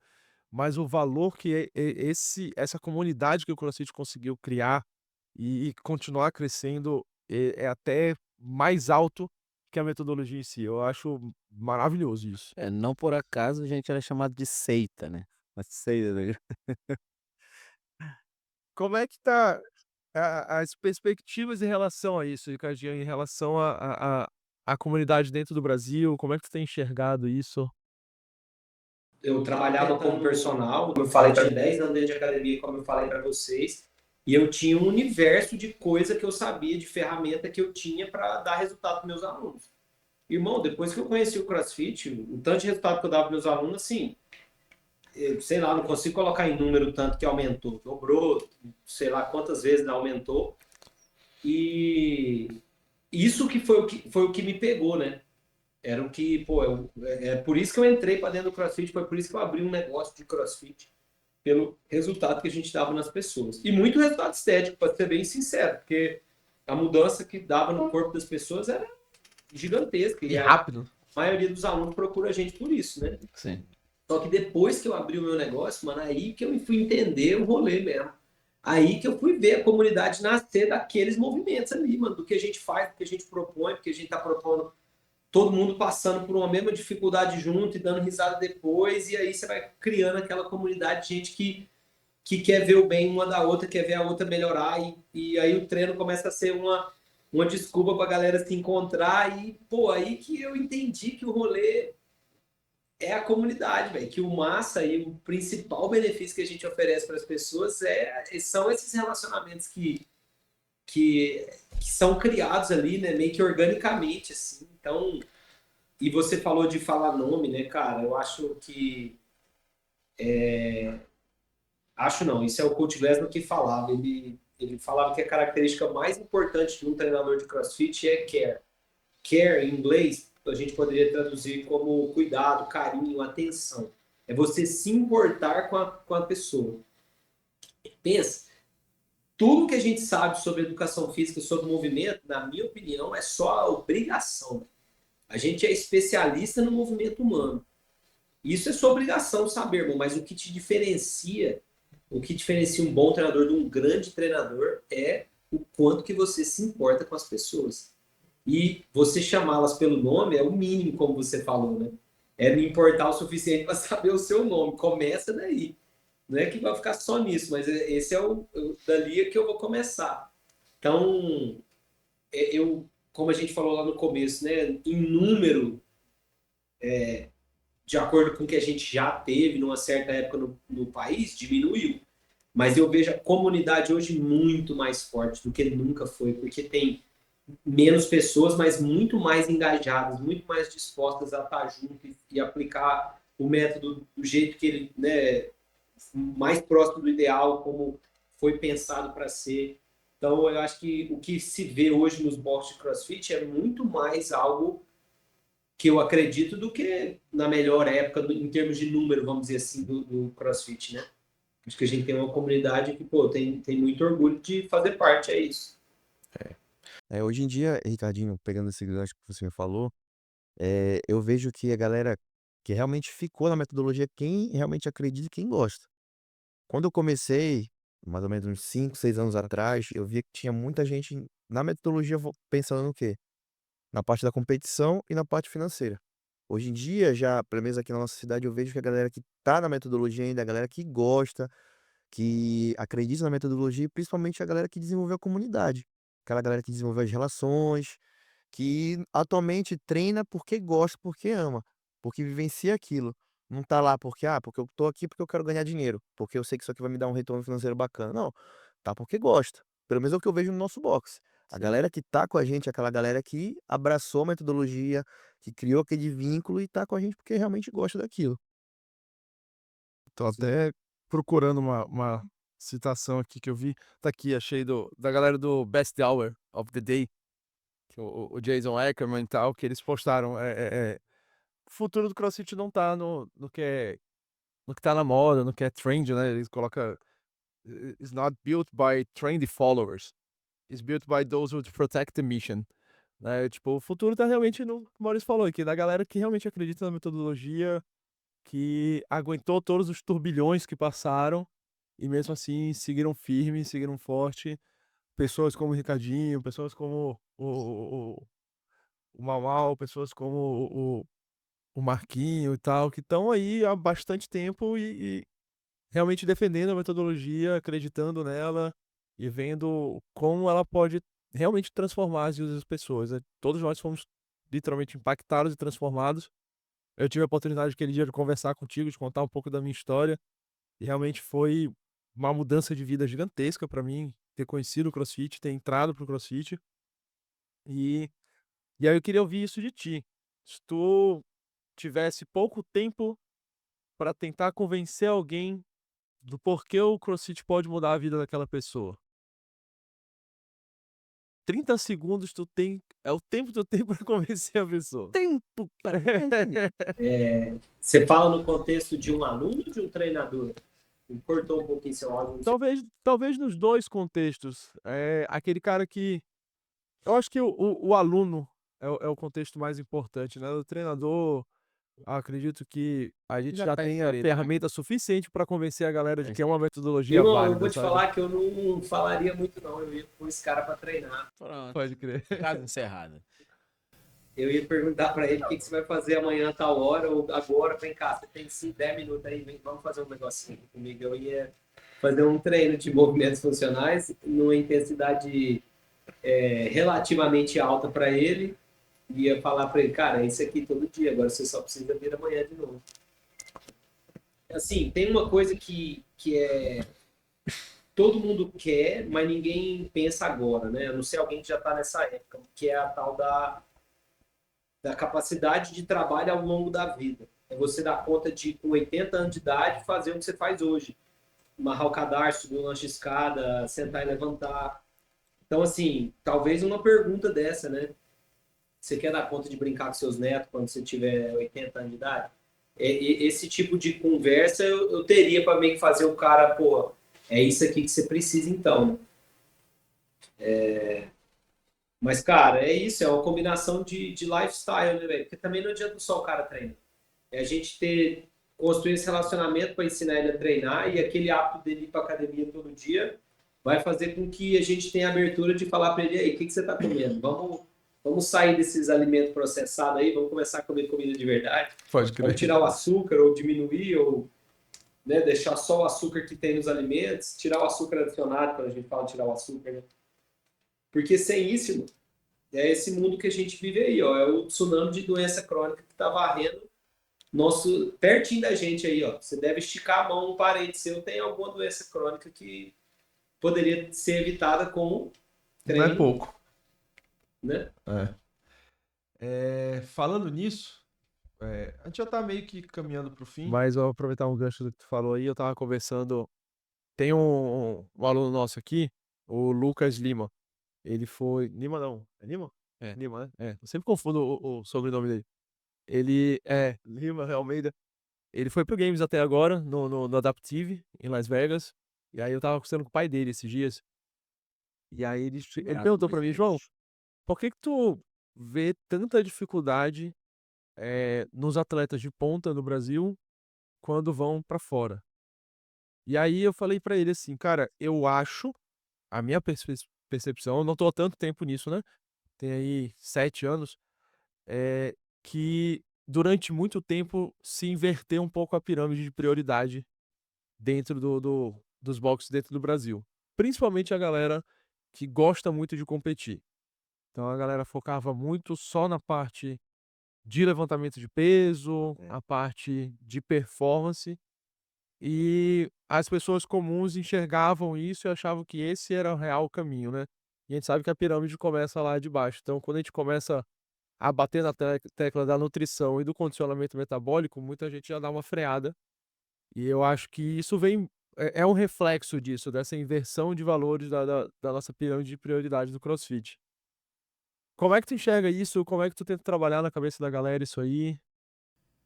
Mas o valor que essa comunidade que o CrossFit conseguiu criar e continuar crescendo é até mais alto que a metodologia em si. Eu acho maravilhoso isso. Não por acaso a gente era chamado de seita, né? Uma seita, né? Como é que tá as perspectivas em relação a isso, Ricardinho, em relação à comunidade dentro do Brasil? Como é que tu tem enxergado isso? Eu trabalhava como personal, como eu falei, tinha 10 anos dentro de academia, como eu falei para vocês, e eu tinha um universo de coisa que eu sabia, de ferramenta que eu tinha para dar resultado para meus alunos. Irmão, depois que eu conheci o CrossFit, o tanto de resultado que eu dava para meus alunos, assim, eu, sei lá, não consigo colocar em número o tanto que aumentou, dobrou, sei lá quantas vezes aumentou, e isso que foi o que me pegou, né? Era o que, pô, é por isso que eu entrei para dentro do CrossFit, foi por isso que eu abri um negócio de CrossFit, pelo resultado que a gente dava nas pessoas. E muito resultado estético, para ser bem sincero, porque a mudança que dava no corpo das pessoas era gigantesca. E E a rápido. maioria dos alunos procura a gente por isso, né? Sim. Só que depois que eu abri o meu negócio, mano, aí que eu fui entender o rolê mesmo. Aí que eu fui ver a comunidade nascer daqueles movimentos ali, mano, do que a gente faz, do que a gente propõe, porque a gente tá propondo todo mundo passando por uma mesma dificuldade junto e dando risada depois, e aí você vai criando aquela comunidade de gente que quer ver o bem uma da outra, quer ver a outra melhorar, e aí o treino começa a ser uma desculpa pra galera se encontrar, e pô, aí que eu entendi que o rolê é a comunidade, velho, que o massa e o principal benefício que a gente oferece para as pessoas são esses relacionamentos que, que são criados ali, né, meio que organicamente, assim. Então, e você falou de falar nome, né, cara? Eu acho que. Acho não, isso é o Coach Glasgow que falava. Ele falava que a característica mais importante de um treinador de CrossFit é care. Care, em inglês, a gente poderia traduzir como cuidado, carinho, atenção. É você se importar com a pessoa. Pensa, tudo que a gente sabe sobre educação física, sobre movimento, na minha opinião, é só a obrigação. A gente é especialista no movimento humano. Isso é sua obrigação saber, irmão, mas o que diferencia um bom treinador de um grande treinador é o quanto que você se importa com as pessoas. E você chamá-las pelo nome é o mínimo, como você falou, né? É me importar o suficiente para saber o seu nome. Começa daí. Não é que vai ficar só nisso, mas esse é dali é que eu vou começar. Então, como a gente falou lá no começo, né? Em número, de acordo com o que a gente já teve numa certa época no país, diminuiu. Mas eu vejo a comunidade hoje muito mais forte do que nunca foi, porque tem menos pessoas, mas muito mais engajadas, muito mais dispostas a estar junto e aplicar o método do jeito que ele, né, mais próximo do ideal, como foi pensado para ser. Então, eu acho que o que se vê hoje nos boxes de CrossFit é muito mais algo que eu acredito do que na melhor época, em termos de número, vamos dizer assim, do CrossFit, né? Acho que a gente tem uma comunidade que, pô, tem muito orgulho de fazer parte, é isso. Hoje em dia, Ricardinho, pegando esse gancho que você me falou, eu vejo que a galera que realmente ficou na metodologia, quem realmente acredita e quem gosta. Quando eu comecei, mais ou menos uns 5, 6 anos atrás, eu via que tinha muita gente na metodologia pensando no quê? Na parte da competição e na parte financeira. Hoje em dia, já, pelo menos aqui na nossa cidade, eu vejo que a galera que tá na metodologia ainda, a galera que gosta, que acredita na metodologia, e principalmente a galera que desenvolveu a comunidade. Aquela galera que desenvolveu as relações, que atualmente treina porque gosta, porque ama, porque vivencia aquilo. Não tá lá porque eu tô aqui porque eu quero ganhar dinheiro, porque eu sei que isso aqui vai me dar um retorno financeiro bacana. Não, tá porque gosta. Pelo menos é o que eu vejo no nosso boxe. A Sim. galera que tá com a gente é aquela galera que abraçou a metodologia, que criou aquele vínculo e tá com a gente porque realmente gosta daquilo. Tô até procurando uma citação aqui que eu vi. Tá aqui, achei da galera do Best Hour of the Day, que o Jason Ackerman e tal, que eles postaram. O futuro do CrossFit não tá no que tá na moda, no que é trend, né? Eles colocam. It's not built by trendy followers. It's built by those who protect the mission. Né? Tipo, o futuro tá realmente no que o Maurício falou aqui, da galera que realmente acredita na metodologia, que aguentou todos os turbilhões que passaram e mesmo assim seguiram firmes, seguiram forte. Pessoas como o Ricardinho, pessoas como o Mau Mau, pessoas como o Marquinho e tal, que estão aí há bastante tempo e realmente defendendo a metodologia, acreditando nela e vendo como ela pode realmente transformar as vidas das pessoas, né? Todos nós fomos literalmente impactados e transformados. Eu tive a oportunidade aquele dia de conversar contigo, de contar um pouco da minha história, e realmente foi uma mudança de vida gigantesca para mim ter conhecido o CrossFit, ter entrado pro CrossFit. E, e aí eu queria ouvir isso de ti. Se tu tivesse pouco tempo para tentar convencer alguém do porquê o CrossFit pode mudar a vida daquela pessoa. 30 segundos é o tempo que tu tem pra convencer a pessoa. Tempo para Você fala no contexto de um aluno ou de um treinador? Cortou um pouquinho seu áudio. Talvez nos dois contextos. Aquele cara que... Eu acho que o aluno é o contexto mais importante, né? O treinador, acredito que a gente já tá tem a inserido, né? ferramenta suficiente para convencer a galera de que é uma metodologia Eu válida, vou te sabe? falar que eu não falaria muito, não. Eu ia pôr esse cara para treinar. Pronto, Pode crer. caso encerrado. Eu ia perguntar para ele o que você vai fazer amanhã, tal hora, ou agora, vem cá, você tem 5, 10 minutos aí, vamos fazer um negocinho comigo. Eu ia fazer um treino de movimentos funcionais numa intensidade relativamente alta para ele. Ia falar para ele, cara, é isso aqui todo dia, agora você só precisa vir amanhã de novo. Assim, tem uma coisa que é... Todo mundo quer, mas ninguém pensa agora, né? Eu não sei alguém que já está nessa época, que é a tal da capacidade de trabalho ao longo da vida. É você dar conta de, com 80 anos de idade, fazer o que você faz hoje. Amarrar o cadarço, subir um lanche de escada, sentar e levantar. Então, assim, talvez uma pergunta dessa, né? Você quer dar conta de brincar com seus netos quando você tiver 80 anos de idade? Esse tipo de conversa eu teria para meio que fazer o cara, pô, é isso aqui que você precisa então. Mas, cara, é isso, é uma combinação de lifestyle, né, velho? Porque também não adianta só o cara treinar. É a gente construir esse relacionamento para ensinar ele a treinar e aquele hábito dele ir para academia todo dia vai fazer com que a gente tenha a abertura de falar para ele, aí, o que você está comendo? Vamos sair desses alimentos processados aí, vamos começar a comer comida de verdade. Pode Vamos crer. tirar o açúcar ou diminuir ou, né, deixar só o açúcar que tem nos alimentos, tirar o açúcar adicionado, quando a gente fala tirar o açúcar, né? Porque sem isso, mano, é esse mundo que a gente vive aí, ó, é o tsunami de doença crônica que tá varrendo pertinho da gente aí, ó. Você deve esticar a mão, um parente seu tem alguma doença crônica que poderia ser evitada com treino, Não é pouco. né? Falando nisso, a gente já tá meio que caminhando pro fim. Mas eu vou aproveitar um gancho do que tu falou aí, eu tava conversando... Tem um aluno nosso aqui, o Lucas Lima. Ele foi... Lima não, é Lima? É. Lima, né? Eu sempre confundo o sobrenome dele. Ele é Lima Almeida. Ele foi pro Games até agora, no Adaptive, em Las Vegas. E aí eu tava conversando com o pai dele esses dias. E aí ele perguntou pra mim, João, por que tu vê tanta dificuldade nos atletas de ponta no Brasil quando vão pra fora? E aí eu falei pra ele assim, cara, eu acho, a minha percepção, eu não tô há tanto tempo nisso, né? Tem aí 7 anos, que durante muito tempo se inverteu um pouco a pirâmide de prioridade dentro dos boxes dentro do Brasil. Principalmente a galera que gosta muito de competir. Então a galera focava muito só na parte de levantamento de peso, a parte de performance, e as pessoas comuns enxergavam isso e achavam que esse era o real caminho, né? E a gente sabe que a pirâmide começa lá de baixo. Então quando a gente começa a bater na tecla da nutrição e do condicionamento metabólico, muita gente já dá uma freada. E eu acho que isso é um reflexo disso, dessa inversão de valores da nossa pirâmide de prioridade do CrossFit. Como é que tu enxerga isso? Como é que tu tenta trabalhar na cabeça da galera isso aí?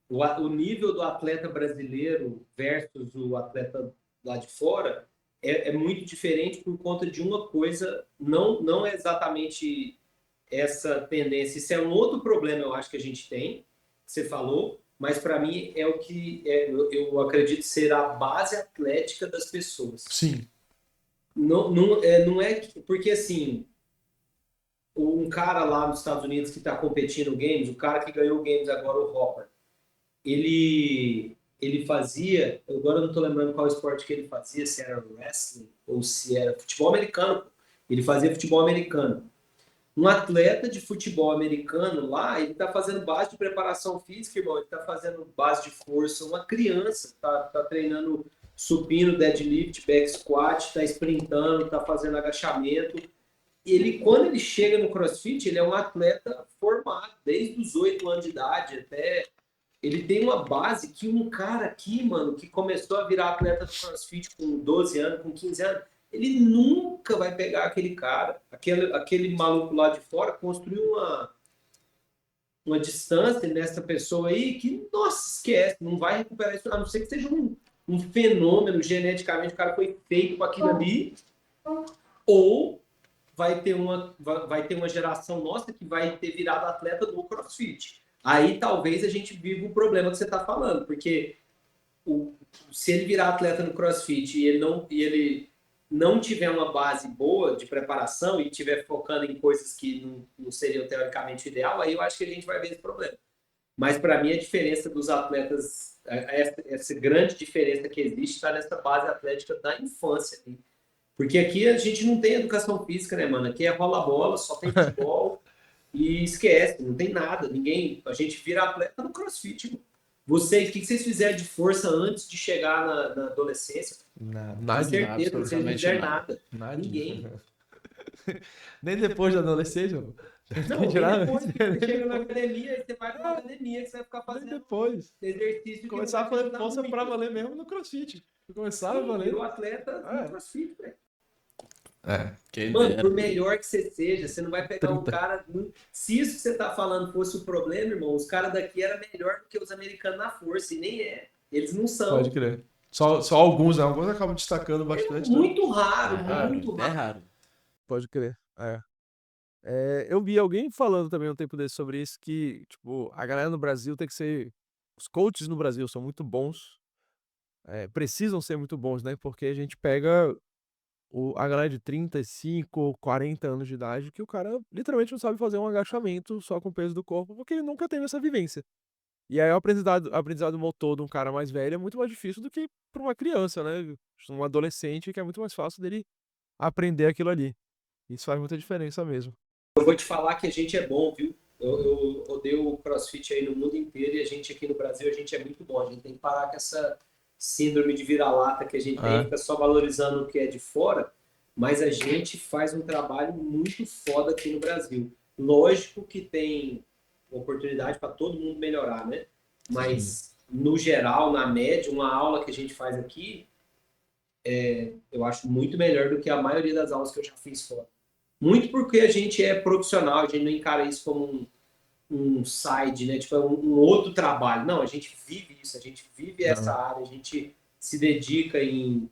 O nível do atleta brasileiro versus o atleta lá de fora é muito diferente por conta de uma coisa, não é exatamente essa tendência. Isso é um outro problema, eu acho, que a gente tem, que você falou, mas para mim é o que eu acredito ser a base atlética das pessoas. Sim. Não é porque assim, um cara lá nos Estados Unidos que está competindo no Games, o cara que ganhou o Games agora, o Hopper, ele fazia, agora eu não estou lembrando qual esporte que ele fazia, se era wrestling ou se era futebol americano. Ele fazia futebol americano. Um atleta de futebol americano lá, ele está fazendo base de preparação física, irmão, ele está fazendo base de força. Uma criança está treinando supino, deadlift, back squat, está sprintando, está fazendo agachamento. Quando ele chega no CrossFit, ele é um atleta formado desde os 8 anos de idade até... Ele tem uma base que um cara aqui, mano, que começou a virar atleta do CrossFit com 12 anos, com 15 anos, ele nunca vai pegar aquele cara, aquele maluco lá de fora, construir uma distância nessa pessoa aí que, nossa, esquece, não vai recuperar isso, a não ser que seja um fenômeno geneticamente, o cara foi feito para aquilo ali, ou vai ter uma geração nossa que vai ter virado atleta do CrossFit. Aí talvez a gente viva o problema que você está falando, porque se ele virar atleta no CrossFit e ele não tiver uma base boa de preparação e estiver focando em coisas que não seriam teoricamente ideal, aí eu acho que a gente vai ver esse problema. Mas para mim a diferença dos atletas, essa grande diferença que existe está nessa base atlética da infância. Porque aqui a gente não tem educação física, né, mano? Aqui é rola bola, só tem futebol e esquece, não tem nada. A gente vira atleta no CrossFit, mano. Vocês, o que vocês fizeram de força antes de chegar na adolescência? Nada, Com nada, certeza, vocês não absolutamente fizeram nada. nada. Ninguém. Nem depois da adolescência, pô. Não, nem depois que você chega na academia, aí você vai pra uma academia que você vai ficar Nem fazendo depois. exercício que Começar a não vai fazer te ajudar força muito. pra valer mesmo no CrossFit. Começaram a Sim, valer. virou atleta no É. CrossFit, velho. É. Mano, por melhor que você seja, você não vai pegar um 30. cara. Se isso que você tá falando fosse o problema, irmão, os caras daqui eram melhor do que os americanos na força, e nem é. Eles não são. Pode crer. Só alguns, né? Alguns acabam destacando bastante, né? Muito raro, É muito raro. raro. Pode crer. Eu vi alguém falando também um tempo desse sobre isso, que, tipo, a galera no Brasil tem que ser. Os coaches no Brasil são muito bons, precisam ser muito bons, né? Porque a gente pega a galera de 35, 40 anos de idade, que o cara literalmente não sabe fazer um agachamento só com o peso do corpo, porque ele nunca teve essa vivência. E aí o aprendizado motor de um cara mais velho é muito mais difícil do que para uma criança, né? Um adolescente, que é muito mais fácil dele aprender aquilo ali. Isso faz muita diferença mesmo. Eu vou te falar que a gente é bom, viu? Eu odeio o CrossFit aí no mundo inteiro e a gente aqui no Brasil, a gente é muito bom. A gente tem que parar com essa síndrome de vira-lata que a gente tem, fica só valorizando o que é de fora, mas a gente faz um trabalho muito foda aqui no Brasil. Lógico que tem oportunidade para todo mundo melhorar, né? Mas, no geral, na média, uma aula que a gente faz aqui, eu acho muito melhor do que a maioria das aulas que eu já fiz fora. Muito porque a gente é profissional, a gente não encara isso como um side, né? Tipo, um outro trabalho. Não, a gente vive isso, a gente vive essa área, a gente se dedica em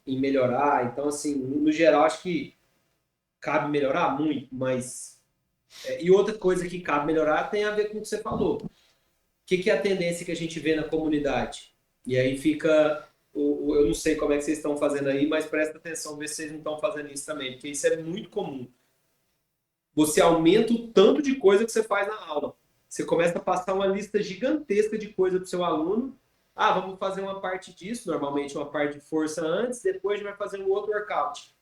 melhorar. Então, assim, no geral, acho que cabe melhorar muito, mas... E outra coisa que cabe melhorar tem a ver com o que você falou. O que é a tendência que a gente vê na comunidade? E aí fica... Eu não sei como é que vocês estão fazendo aí, mas presta atenção, ver se vocês não estão fazendo isso também, porque isso é muito comum. Você aumenta o tanto de coisa que você faz na aula. Você começa a passar uma lista gigantesca de coisa para o seu aluno. Vamos fazer uma parte disso, normalmente uma parte de força antes, depois a gente vai fazer um outro workout.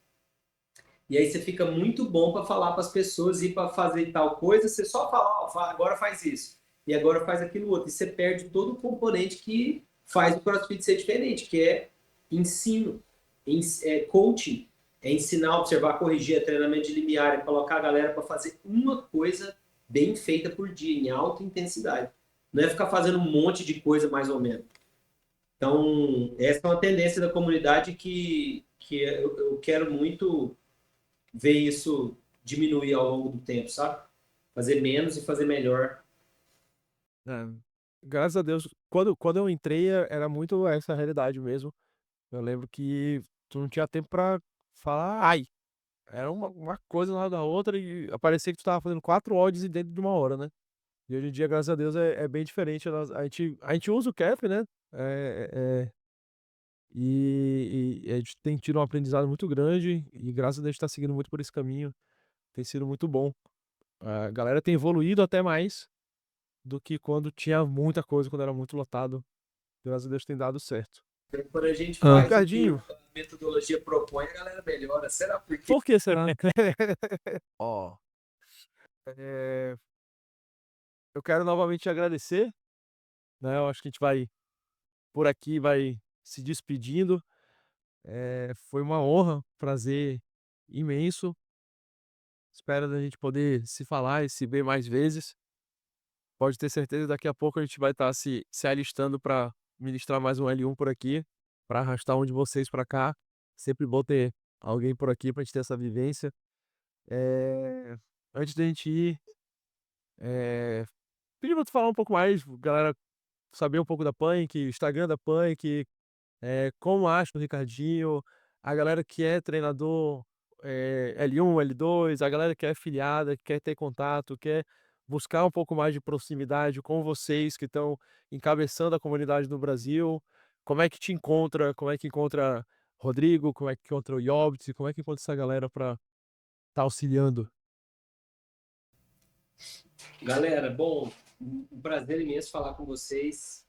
E aí você fica muito bom para falar para as pessoas e para fazer tal coisa, você só fala, agora faz isso, e agora faz aquilo outro. E você perde todo o componente que faz o CrossFit ser diferente, que é ensino, coaching. É ensinar, observar, corrigir, é treinamento de limiar, é colocar a galera para fazer uma coisa bem feita por dia, em alta intensidade. Não é ficar fazendo um monte de coisa mais ou menos. Então, essa é uma tendência da comunidade que eu quero muito ver isso diminuir ao longo do tempo, sabe? Fazer menos e fazer melhor. Graças a Deus, quando eu entrei, era muito essa realidade mesmo. Eu lembro que tu não tinha tempo pra falar, ai. Era uma coisa na da outra e parecia que tu tava fazendo 4 odds dentro de 1 hora, né? E hoje em dia, graças a Deus, é bem diferente. A gente usa o CAP, né? E a gente tem tido um aprendizado muito grande e graças a Deus tá seguindo muito por esse caminho. Tem sido muito bom. A galera tem evoluído até mais do que quando tinha muita coisa, quando era muito lotado. Graças a Deus tem dado certo. Quando a gente faz o que Ricardinho, a metodologia propõe, a galera melhora. Será por quê? por que será? Ó, é, eu quero novamente te agradecer, né? Eu acho que a gente vai por aqui, vai se despedindo. Foi uma honra, prazer imenso. Espero a gente poder se falar e se ver mais vezes. Pode ter certeza, daqui a pouco a gente vai estar se alistando para ministrar mais um L1 por aqui, para arrastar um de vocês para cá. Sempre bom ter alguém por aqui pra gente ter essa vivência. Antes da gente ir, pedir pra tu falar um pouco mais, galera saber um pouco da Punk, Instagram da Punk, como acha o Ricardinho, a galera que é treinador, L1, L2, a galera que é afiliada, que quer ter contato, quer buscar um pouco mais de proximidade com vocês que estão encabeçando a comunidade no Brasil. Como é que te encontra? Como é que encontra Rodrigo? Como é que encontra o Yobbit? Como é que encontra essa galera pra estar auxiliando? Galera, bom, um prazer imenso falar com vocês.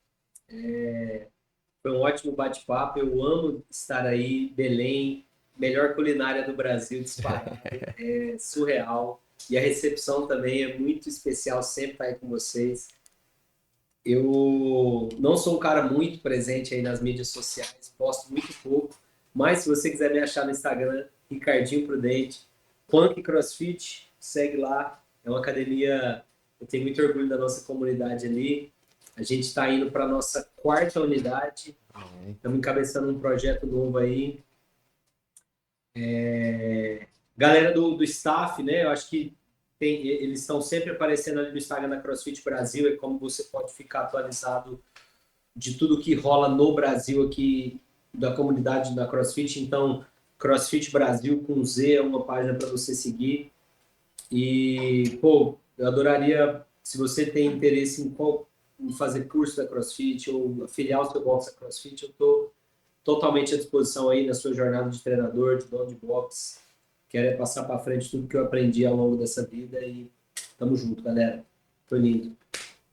Foi um ótimo bate-papo. Eu amo estar aí, Belém, melhor culinária do Brasil, disparado. É surreal. E a recepção também é muito especial, sempre estar aí com vocês. Eu não sou um cara muito presente aí nas mídias sociais, posto muito pouco, mas se você quiser me achar no Instagram, Ricardinho Prudente, Punk CrossFit, segue lá. É uma academia, eu tenho muito orgulho da nossa comunidade ali. A gente está indo para a nossa 4ª unidade, estamos encabeçando um projeto novo aí. Galera do staff, né? Eu acho que eles estão sempre aparecendo ali no Instagram da CrossFit Brasil, é como você pode ficar atualizado de tudo que rola no Brasil aqui, da comunidade da CrossFit. Então, CrossFit Brasil com Z é uma página para você seguir. E, pô, eu adoraria, se você tem interesse em fazer curso da CrossFit ou afiliar o seu box à CrossFit, eu estou totalmente à disposição aí na sua jornada de treinador, de dono de box. Quero é passar para frente tudo que eu aprendi ao longo dessa vida e tamo junto, galera. Foi lindo.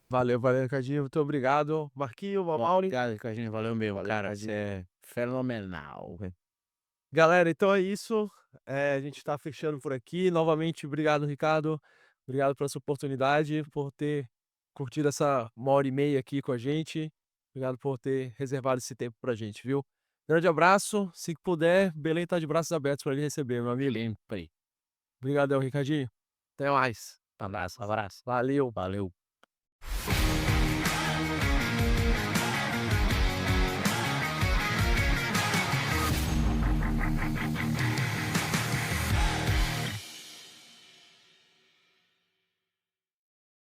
Valeu, valeu, Ricardinho. Muito obrigado. Marquinho, Mauri. Obrigado, Ricardinho. Valeu mesmo, Valeu, cara. Ricardinho. Você é fenomenal, velho. Galera, então é isso. A gente tá fechando por aqui. Novamente, obrigado, Ricardo. Obrigado pela sua oportunidade, por ter curtido essa 1h30 aqui com a gente. Obrigado por ter reservado esse tempo pra gente, viu? Grande abraço. Se puder, Belém tá de braços abertos para lhe receber, meu amigo. Sempre. Obrigadão, Ricardinho. Até mais. Abraço, abraço. Valeu. Valeu.